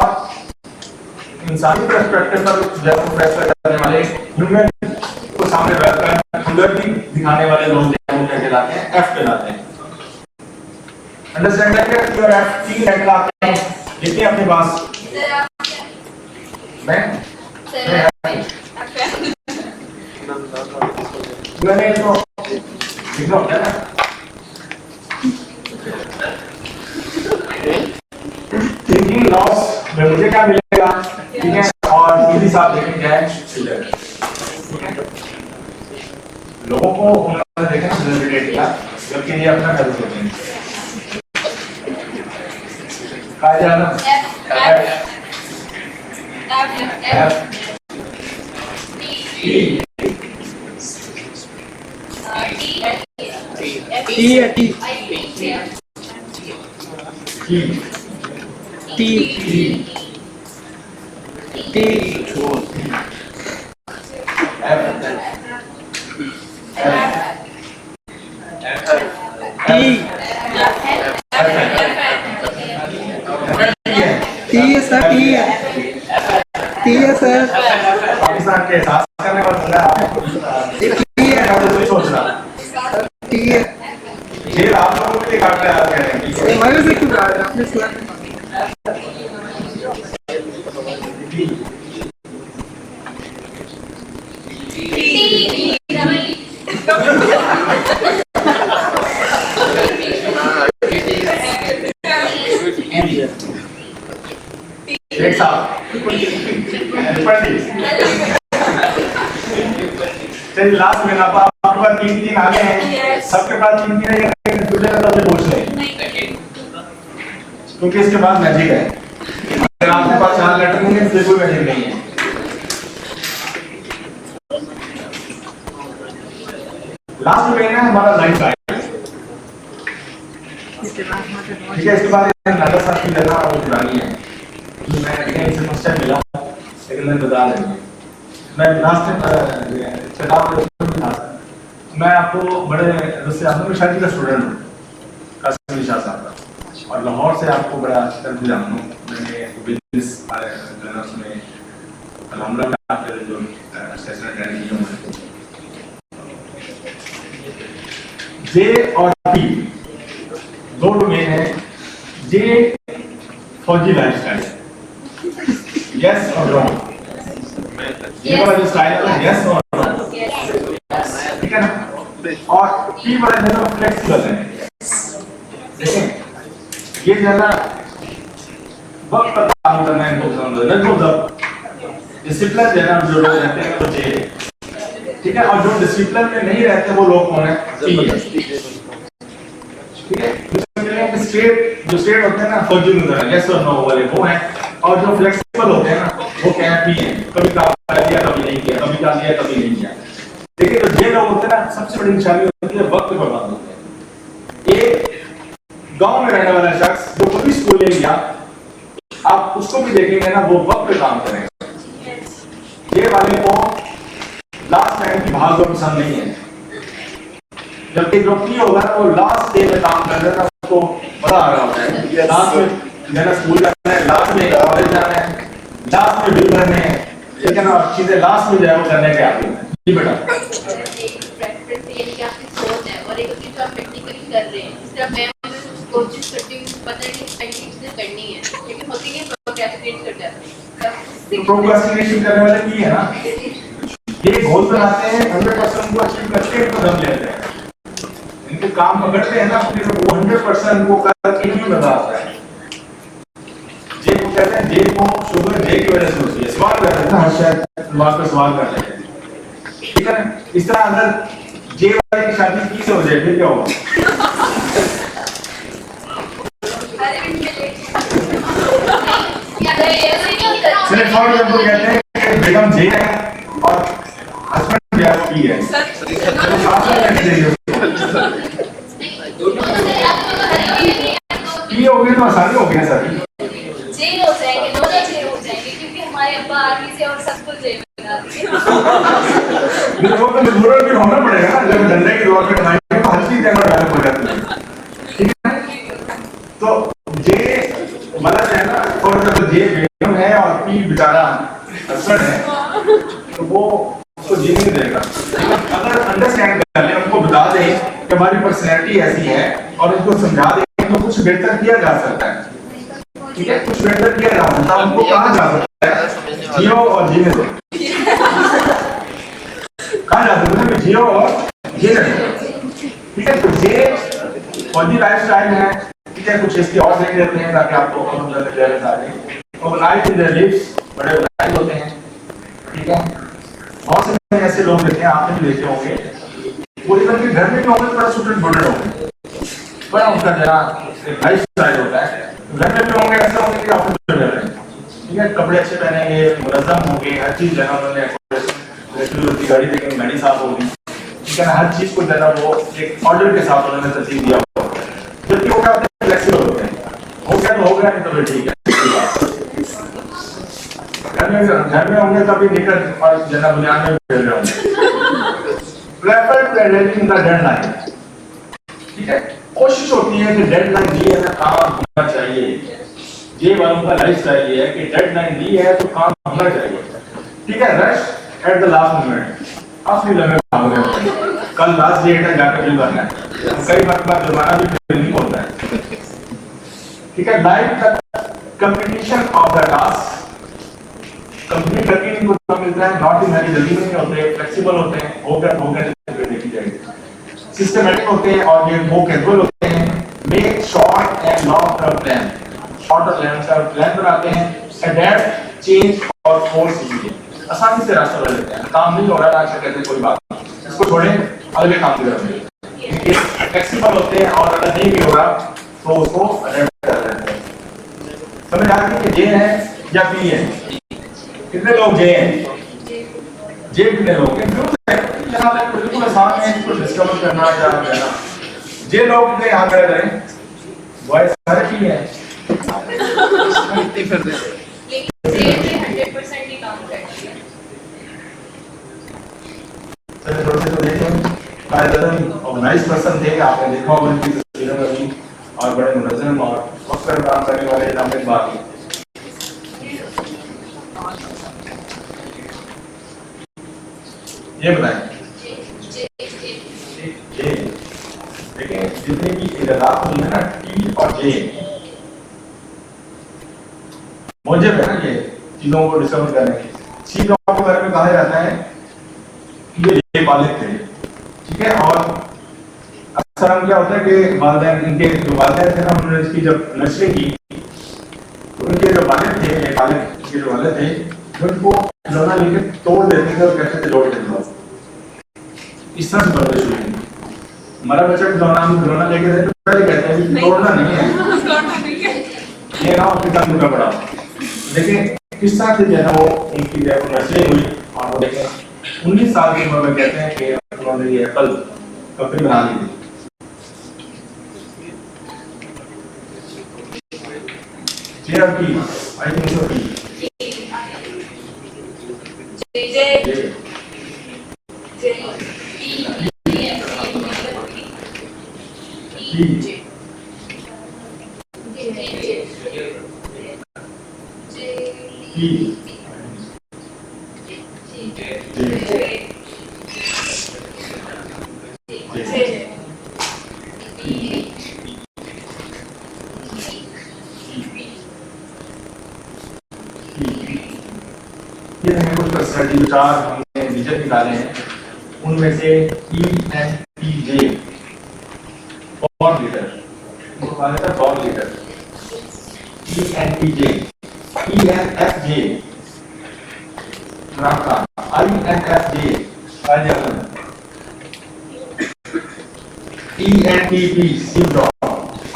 इंसानी पर्सपेक्टिव पर जब फैसला करने वाले ह्यूमन को सामने रखकर हमदर्दी दिखाने वाले लोग जो क्या कहलाते हैं, एफ कहलाते हैं। अंडरस्टैंड है कि और एफ तीन कहलाते हैं। देखिए अपने पास मैंने तो लिखा होता है ना, थिंकिंग लॉस में मुझे क्या मिलेगा, ठीक है, और इसी साथ देखें क्या है, चिल्ड्रन, ठीक है। लोगों को उन्होंने देखा ना सेलिब्रेट किया, जबकि ये अपना कर सकते हैं। कहा जाना पाकिस्तान के एहसास करने वाला है, सोच रहा जेल आप लोगों के लिए काट रहा है, कह रहे हैं हमारे से क्यों काट रहे हैं, अपने सुना एक साथ चलिए लास्ट में आप आपके पास तीन आ गए हैं, सबके पास तीन है, दूसरे का तो पूछ लें क्योंकि इसके बाद मैजिक है। अगर आपके पास 4 लेटर नहीं है तो कोई मैजिक नहीं है। लास्ट में है हमारा लाइफ स्टाइल, ठीक है। इसके बाद नागा साहब की लेना वो पुरानी है, मैं इसे फर्स्ट टाइम मिला लेकिन मैं बता रहा हूँ, मैं लास्ट चटाव था, मैं आपको बड़े उससे आपको मैं शादी का स्टूडेंट हूँ कासिम निशा साहब का, और लाहौर से आपको बड़ा तरफ जानता हूँ। मैंने बिजनेस में अलहमदुलिल्लाह में आपके जो सेशन अटेंड किया हूँ। जे और पी दो डोमेन है। जे फौजी लाइफस्टाइल, यस और नो, ये वाला जो स्टाइल है यस और नो, ठीक है ना। और पी वाला जो है फ्लेक्सिबल है, देखें ये जो है ना वक्त पर काम करना है, इनको पसंद है, मतलब डिसिप्लिन जो है ना जो लोग रहते हैं वो जे, ठीक है। और जो डिसिप्लिन में नहीं रहते वो लोग कौन है, ठीक है। स्ट्रेट जो स्ट्रेट होते हैं ना फौजी में यस और नो वाले वो हैं, और जो फ्लेक्सिबल होते हैं ना वो क्या है, पी है, कभी काम कर दिया कभी नहीं किया, कभी कर दिया कभी नहीं किया। देखिए तो ये लोग होते हैं ना सबसे बड़ी निशानी होती है वक्त पर बर्बाद होते हैं। एक गांव में रहने वाला शख्स जो कभी स्कूल नहीं गया, आप उसको भी देखेंगे ना वो वक्त पे काम करेगा। ये वाले को लास्ट टाइम की भाग दौड़ पसंद नहीं है, जबकि जो पी होगा ना वो लास्ट डे में काम कर रहा है, उसको बड़ा आ रहा होता है। लास्ट में जाना स्कूल जाना है, लास्ट में कॉलेज जाना है, लास्ट में बिल भरने हैं, ठीक है ना, चीजें लास्ट में जाए वो करने के आगे जी बेटा। और एक चीज आप प्रैक्टिकली कर रहे हैं, इस तरह मैं कोशिश करती हूँ पता नहीं प्रैक्टिस करनी है, लेकिन होती है प्रोक्रेस्टिनेट कर जाते हैं। प्रोक्रेस्टिनेशन करने वाले की है ना, ये गोल बनाते हैं 100% को अचीव करते हैं तो दम लेते हैं, इनके काम पकड़ते हैं ना फिर वो 100% को करके ही मजा आता है। जे को कहते हैं, जे को शुगर जे की वजह से होती है, सवाल कर रहे हैं हर शायद दिमाग पे सवाल कर रहे हैं, ठीक है। इस तरह अगर जे वाले की शादी की से हो जाए फिर क्या होगा, चलिए फॉर एग्जांपल कहते हैं कि बेगम जे है और हस्बैंड जो है वो पी है, पी हो गए तो आसानी हो गई सर, जे हो जाएंगे, दोनों जे हो जाएंगे क्योंकि हमारे अब्बा आर्मी से और सबको जे बना दिए। वो तो मजबूरन भी होना पड़ेगा ना, जब डंडे की दौड़ पे कमाएंगे तो हर चीज जगह डालना पड़ जाती है, ठीक है। उनको जीने नहीं देगा। अगर अंडरस्टैंड कर ले, उनको बता दें कि हमारी पर्सनैलिटी ऐसी है और उनको समझा दें तो कुछ बेहतर किया जा सकता है। ठीक है, कुछ बेहतर किया जा सकता है, उनको कहा जा सकता है जियो और जीने दो, कहा जा सकता है जियो और जीने दो। ठीक है, तो ये फौजी लाइफस्टाइल है। ठीक है, कुछ इसके और देख लेते हैं ताकि आपको आ जाए। और लाइफ इन द लिप्स बड़े लाइफ होते हैं। ठीक है, बहुत से ऐसे लोग देखे हैं, आपने भी देखे होंगे, वो इवन के घर में भी होंगे, बड़ा स्टूडेंट बड़े होंगे, बड़ा उनका जरा लाइफ स्टाइल होता है। घर में भी होंगे, ऐसे होंगे कि ऑफिस में रह रहे हैं। ठीक है, कपड़े अच्छे पहनेंगे, मुनज़्ज़म होंगे, हर चीज जगह उन्होंने गाड़ी देखेंगे, गाड़ी साफ होगी। ठीक है ना, हर चीज को जरा वो एक ऑर्डर के साथ उन्होंने तरतीब दिया होगा। जबकि वो क्या होते हैं, फ्लेक्सिबल होते हैं, हो गया तो हो गया, नहीं तो फिर ठीक है। घर में होंगे तभी निकल और जना बुनियाद में खेल रहे होंगे। Prefer in the deadline. ठीक है, कोशिश होती है कि डेडलाइन दी है ना, काम होना चाहिए। ये वालों का लाइफस्टाइल ये है कि डेडलाइन दी है तो काम होना चाहिए। ठीक है, rush at the last moment, आखिरी लम्हे काम हो गया, कल लास्ट डेट है, जाकर बिल भरना है, कई बार जुर्माना भी नहीं होता है। ठीक है, लाइफ का competition of the task complete करके इनको तो मिलता है, नॉट इन हरी, जल्दी में नहीं होते, फ्लेक्सिबल होते हैं, होकर देखी जाएगी, सिस्टमैटिक होते हैं और ये वो कैजुअल होते हैं। Make short and long term plan, short और लॉन्ग टर्म प्लान बनाते हैं, अडैप्ट चेंज और फोर्स इजीली, आसानी से रास्ता बदल लेते हैं। काम नहीं हो रहा है, अच्छा कहते हैं कोई बात नहीं, इसको छोड़ें, अगले काम की तरफ ये फ्लेक्सिबल होते हैं और अगर नहीं भी हो रहा तो उसको अडैप्ट कर लेते हैं। समझ आ गई कि ये है या बी है? कितने लोग जे हैं? जे कितने लोग हैं? जनाब बिल्कुल आसान है, इसको डिस्कवर करना चाहिए ना। जे लोग कितने यहाँ खड़े करें? बॉयज सारे पी हैं। कितनी फिर दे? लेकिन जे 100% ही काम करती है। चलिए थोड़े से तो देखें, कायदेन ऑर्गेनाइज पर्सन थे, आपने देखा होगा उनकी तस्वीरों में भी, और बड़े मुनज़्ज़म और वक्त पर काम करने वाले नामिक बाकी। ये बताएं, देखिए जितने की इजाज़त हुई है ना, टी और जे मौजब है ना, ये चीजों को डिस्कवर करने की। सी लोगों के बारे में कहा जाता है कि ये बालिग थे। ठीक है, और अक्सर हम क्या होता है कि वालिदैन, इनके जो वालिदैन थे ना, उन्होंने इसकी जब नर्सरिंग की तो उनके जो वालिद थे, ये बालिग के जो वालिद थे, उनको खिलौना लेके तोड़ देते थे और कहते थे जोड़ देते थे। इस तरह से परवरिश हुई। हमारा बच्चा खिलौना लेके दे तो पहले कहते हैं कि तोड़ना नहीं है, ये ना उसके साथ मुका पड़ा। लेकिन किस तरह से जो है वो उनकी जब नर्सरिंग हुई और वो देखें 19 साल की उम्र में कहते हैं कि उन्होंने ये एप्पल कंपनी बना ली थी। GRP I think so P ये हमें कुछ पर्सनैलिटी विचार हमने विजन निकाले हैं, उनमें से ENTJ born leader, born leader, ENTJ, ENFJ Raka, INFJ Rajan, ENTP Steve Jobs,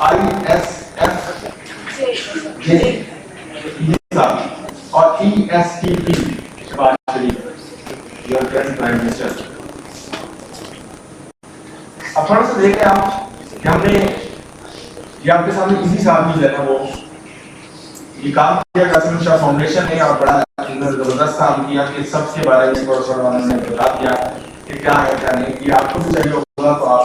ISFJ और ESTP Shahbaz Sharif, your current prime minister. अब थोड़ा सा देखें आप कि हमने ये आपके सामने इसी साल में जो है ना वो ये काम किया कासिम शाह फाउंडेशन ने, और बड़ा जबरदस्त काम किया कि सबके बारे में थोड़ा उन्होंने बता दिया कि क्या है क्या नहीं। ये आपको भी चाहिए होगा तो आप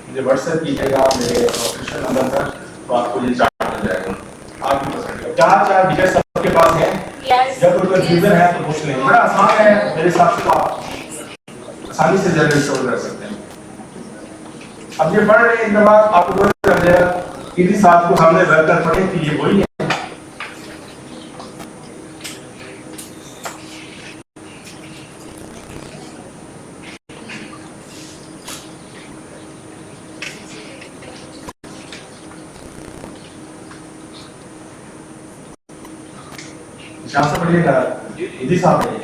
मुझे व्हाट्सएप कीजिएगा मेरे ऑफिशियल नंबर पर, तो आपको ये चार्ट मिल जाएगा। आपकी पसंद का चार डिटेल्स सबके पास है, जब कोई कंफ्यूजन है तो पूछ लें, बड़ा आसान है मेरे हिसाब से। आप आसानी से जल्द रिकवर कर सकते हैं। अब ये पढ़ रहे हैं, इनके बाद आपको पता चल जाएगा किसी साथ को सामने रख कर पढ़े कि ये वही है। शाम से पढ़िएगा, इसी साथ है।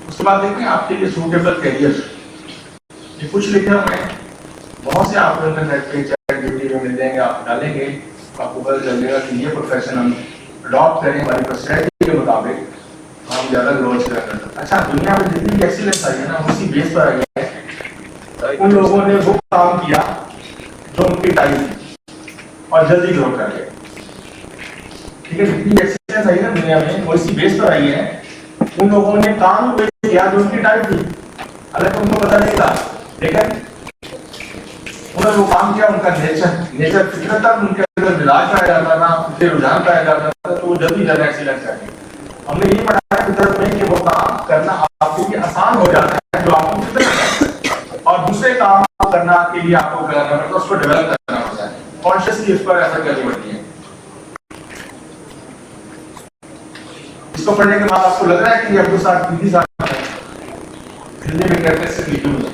उसके बाद देखें आपके लिए सूटेबल कैरियर, ये कुछ लिखे हुए हैं, बहुत से आपको इंटरनेट पे चैट जीपीटी में मिल जाएंगे, आप डालेंगे आपको पता चल जाएगा कि ये प्रोफेशन हम अडॉप्ट करें हमारी पर्सनैलिटी के मुताबिक, हम ज़्यादा ग्रोथ करें। अच्छा, दुनिया में जितनी भी एक्सीलेंस आई है ना, उसी बेस पर आई है। उन लोगों ने वो काम किया जो उनकी टाइप थी और जल्दी ग्रो कर गए। ठीक है, जितनी एक्सीलेंस आई है ना दुनिया में, वो इसी बेस पर आई है। उन लोगों ने काम किया जो उनकी टाइप थी, हालांकि उनको पता नहीं था, लेकिन उन्होंने वो काम किया। उनका नेचर फितरत था, उनके अंदर मिजाज पाया जाता था, उनके रुझान पाया जाता था, तो वो जल्दी ज्यादा एक्सीलेंस करते। हमने ये पढ़ा फितरत में कि वो काम करना आपके लिए आसान हो जाता है जो आपको फितरत है, और दूसरे काम करना के लिए आपको करना पड़ता है, उसको डेवलप करना होता है, कॉन्शियसली उस पर ऐसा करनी पड़ती है। इसको पढ़ने के बाद आपको लग रहा है कि अब्दुल साहब हिंदी साहब हिंदी में कहते हैं लिखी हुई है।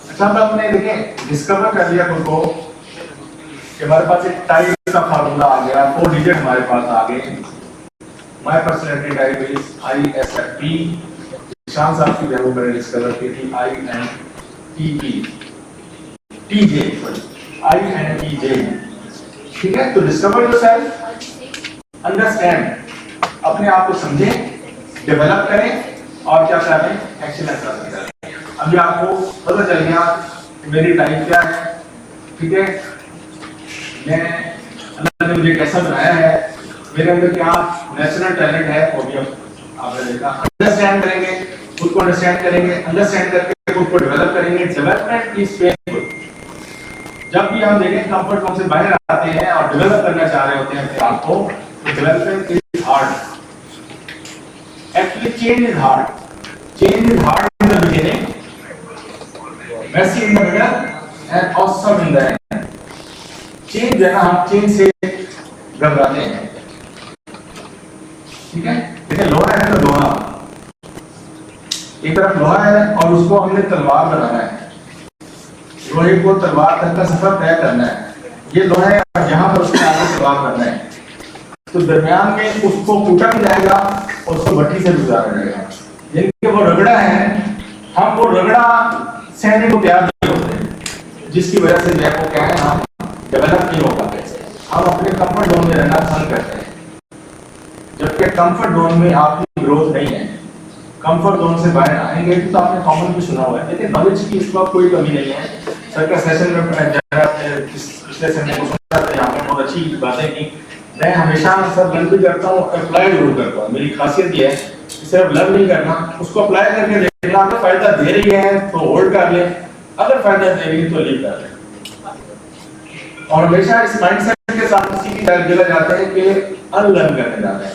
अच्छा, अब आपने देखें डिस्कवर कर लिया खुद को कि हमारे पास एक टाइप का फार्मूला आ गया, 4 डिजिट हमारे पास आ गए। My personality type is ISFP। शान साहब की वैल्यू मैंने डिस्कवर की थी INTP TJ INTJ। ठीक है, तो डिस्कवर योरसेल्फ, अंडरस्टैंड, अपने आप को समझें, डेवलप करें और क्या करें, एक्सीलेंस हासिल करें। अभी आपको पता चल गया मेरी टाइप क्या है। ठीक है, मैं अल्लाह ने मुझे कैसा बनाया है, मेरे अंदर क्या नेचुरल टैलेंट है, वो भी आपने देखा। अंडरस्टैंड करेंगे, खुद को अंडरस्टैंड करेंगे, अंडरस्टैंड करके खुद को डेवलप करेंगे। Development is painful. जब भी हम देखें कंफर्ट जोन से बाहर आते हैं और डेवलप करना चाह रहे होते हैं अपने आप को, तो development is hard. Actually change is hard. Change is hard in the beginning, messy in the middle and awesome in the end. Change है ना, हम चेंज से घबराते हैं। ठीक है, देखिए लोहा है तो लोहा, एक तरफ लोहा है और उसको हमने तलवार बनाना है, लोहे को तलवार तक का सफर तय करना है। ये लोहा है और यहाँ पर उसके आगे तलवार करना है, तो दरमियान में उसको कूटा भी जाएगा और उसको भट्टी से गुजारा जाएगा। यानी वो रगड़ा है, हम वो रगड़ा सहने को तैयार नहीं होते, जिसकी वजह से जो वो क्या है, हम डेवलप नहीं हो पाते। हम अपने कंफर्ट जोन में रहना पसंद करते हैं, जबकि कंफर्ट जोन में आपकी ग्रोथ नहीं है। कंफर्ट जोन से बाहर आएंगे तो आपने कॉमन भी सुना हुआ है, लेकिन नॉलेज की इस वक्त कोई कमी नहीं है। सर का सेशन में पिछले सेशन में सुना था, यहाँ पे बहुत अच्छी बातें की। मैं हमेशा सर लर्न भी करता हूँ, अप्लाई जरूर करता हूँ। मेरी खासियत ये है, सिर्फ लर्न नहीं करना, उसको अप्लाई करके देखना। अगर फायदा दे रही है तो होल्ड कर ले, अगर फायदा दे रही है तो लीव कर ले। और हमेशा इस माइंडसेट के साथ किसी की तरफ जगह जाते हैं कि अनलर्न करने जाते हैं।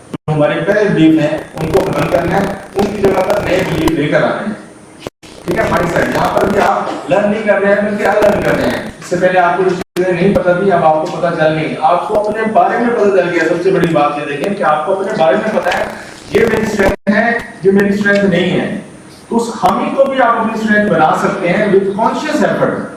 तो हमारे पहले बिलीफ हैं उनको खत्म करना है, उनकी जगह पर नए बिलीफ लेकर आने हैं। ठीक है, माइंडसेट यहाँ पर भी आप लर्न नहीं कर रहे हैं बल्कि अनलर्न कर रहे हैं। इससे पहले आपको जो चीजें नहीं पता थी, अब आपको पता चल गई, आपको अपने बारे में पता चल गया। सबसे बड़ी बात ये देखें कि आपको अपने बारे में पता है, ये मेरी स्ट्रेंथ है, ये मेरी स्ट्रेंथ नहीं है। तो उस खामी को भी आप अपनी स्ट्रेंथ बना सकते हैं with conscious effort.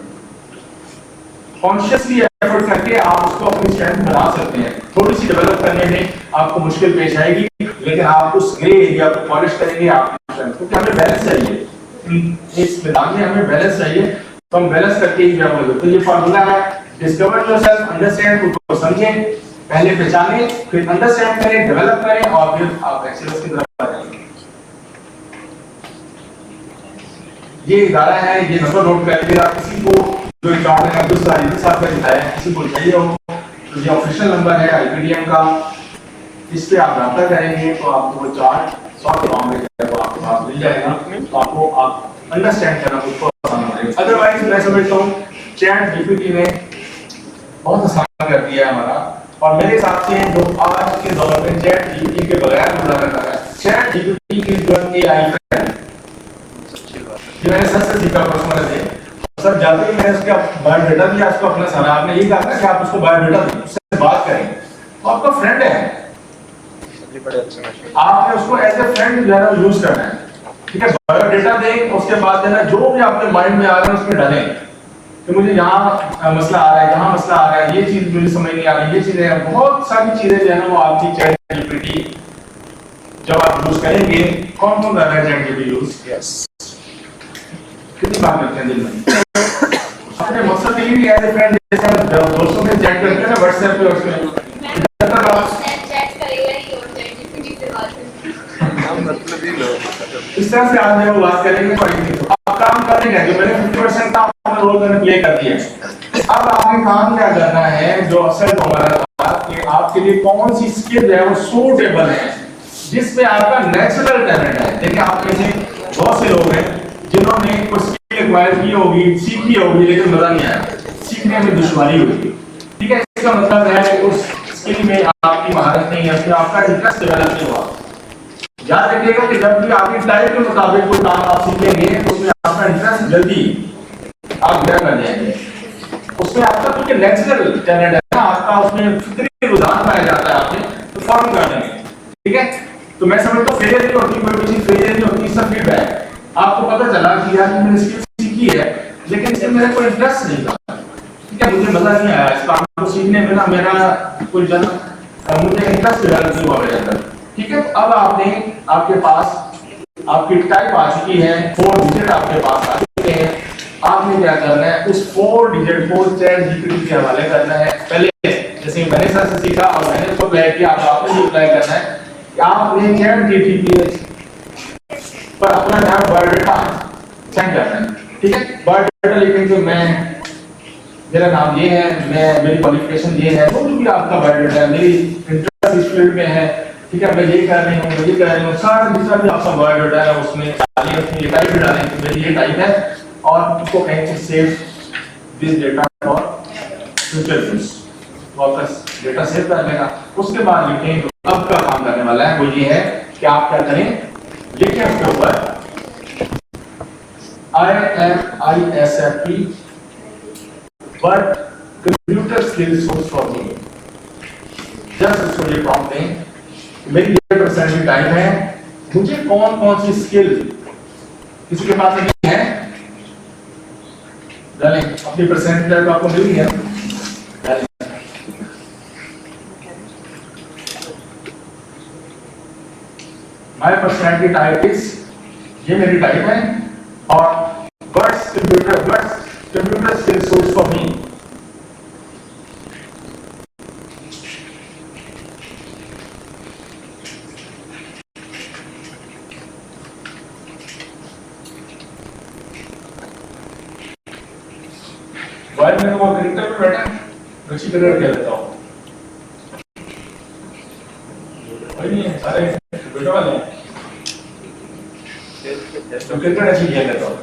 Consciously effort करके आप उसको अपनी स्ट्रेंथ बना सकते हैं। थोड़ी सी डेवलप करने में आपको मुश्किल पेश आएगी, लेकिन आप उस ग्रे एरिया को पॉलिश करेंगे आपकी स्ट्रेंथ, क्योंकि हमें बैलेंस चाहिए। इस मैदान में हमें बैलेंस चाहिए, तो हम बैलेंस करके ही क्या बोलते हैं। तो ये फार्मूला है, डिस्कवर योरसेल्फ, अंडरस्टैंड, खुद को समझें, पहले पहचानें, फिर अंडरस्टैंड करें, डेवलप करें और फिर आप एक्सीलेंस की तरफ बढ़ें। ये इदारा है, ये नंबर नोट कर लीजिए। आप किसी को जो रिकॉर्ड है अब्दुल साहिद साहब का दिखाया है, किसी को चाहिए हो तो ये ऑफिशियल नंबर है आईपीडीएम का, इस पे आप रब्ता करेंगे तो आपको वो चार्ट सॉफ्ट फॉर्म में वो आपके पास मिल जाएगा, तो आपको आप अंडरस्टैंड करना उसको आसान हो जाएगा। अदरवाइज मैं समझता हूँ चैट जीपीटी ने बहुत आसान कर दिया है हमारा, और मेरे हिसाब से जो आज के दौर में चैट जीपीटी के बगैर गुजारा कर रहा है। चैट जीपीटी की जो एआई है, ये मैंने सर से सीखा पर्सनल से। सर जाते ही मैंने उसका बायोडाटा दिया, उसको अपना सारा, आपने ये कहा था कि आप उसको बायोडाटा दें, उससे बात करें, तो आपका फ्रेंड है, आपने उसको एज ए फ्रेंड जो है यूज करना है, ठीक है। बायोडाटा दें, उसके बाद देना जो भी आपके माइंड में आ रहा है उसमें डालें कि मुझे यहाँ मसला आ रहा है, यहाँ मसला आ रहा है, ये चीज मुझे समझ नहीं आ रही, ये चीजें बहुत सारी चीजें जो है ना वो आपकी चैट जीपीटी जब आप यूज करेंगे। कौन कौन कर रहा है चैट जीपीटी यूज? यस, कितनी बात करते हैं दिन में? अपने मकसद के लिए एज ए फ्रेंड, जैसे हम दोस्तों में चैट करते हैं ना व्हाट्सएप पे, उसमें इस तरह से आज वो बात करेंगे। आप काम करेंगे जो मैंने 50% का आपने रोल मैंने प्ले कर दिया। अब आपने काम क्या करना है, जो असल तो हमारा था कि आपके लिए कौन सी स्किल है वो सूटेबल है, जिसमें आपका नेचुरल टैलेंट है। देखिए आप में से बहुत से लोग हैं जिन्होंने कोई स्किल एक्वायर की होगी, सीखी होगी, लेकिन मजा नहीं आया, सीखने में दुश्वारी होगी, ठीक है। इसका मतलब है कि उस स्किल में आपकी महारत नहीं है, उसमें आपका इंटरेस्ट डेवलप नहीं हुआ। याद रखिएगा कि जब भी आपकी टाइप के मुताबिक कोई काम आप सीखेंगे तो उसमें आपका इंटरेस्ट जल्दी आप ग्रहण कर जाएंगे। उसमें आपका क्योंकि नेचुरल टैलेंट है ना, आपका उसमें फितरी रुझान पाया जाता है, आपने तो फॉर्म कर देंगे, ठीक है। तो मैं समझता हूँ फेलियर नहीं होती, कोई चीज फेलियर नहीं होती, सब फीडबैक। आपको पता चला कि यार मैंने स्किल सीखी है लेकिन इसमें मेरा कोई इंटरेस्ट नहीं था, ठीक है, मुझे मजा नहीं आया इस काम को सीखने में ना, मेरा कोई मुझे इंटरेस्ट डेवलप नहीं हुआ मेरे अंदर, ठीक है। अब आपने आपके पास आपकी टाइप आ चुकी है, 4 डिजिट आपके पास आ चुके हैं। आपने क्या करना है, उस 4 डिजिट को चैट जीपीटी के हवाले करना है। पहले जैसे मैंने सर से सीखा और मैंने उसको अप्लाई किया, आपने भी अप्लाई करना है कि आपने चैट जीपीटी पर अपना नाम बायोडाटा सेंड करना है, ठीक है। बायोडाटा लिखेंगे मैं, मेरा नाम ये है, मैं मेरी क्वालिफिकेशन ये है, जो भी आपका बायोडाटा है, मेरी इंटरेस्ट इस फील्ड में है, ठीक है, मैं ये कर रही हूँ, मैं ये कर रही हूँ, सारा जितना भी आपका बायोडाटा है उसमें डालिए, उसमें ये टाइप भी डालें कि मेरी ये टाइप है, और उसको कहेंगे save this data for future use, तो आपका डेटा सेव कर लेगा। उसके बाद लिखें, तो अब का काम करने वाला है वो ये है कि आप क्या करें, लिखें उसके ऊपर IMISFP but computer skills source for me, just उसको ये प्रॉम्प्ट दें, मेरी ये पर्सनैलिटी टाइप है, मुझे कौन कौन सी स्किल किसी के पास नहीं है, डालें अपनी पर्सनैलिटी टाइप आपको मिली है, माय पर्सनैलिटी टाइप इज, ये मेरी टाइप है, और what's computer skill source for me. While में वो क्रिकेटर पे बैठा है, अच्छी तरह खेल लेता हूँ, वही नहीं है, सारे बेटा वाले हैं, तो क्रिकेट अच्छी खेल लेता हूँ।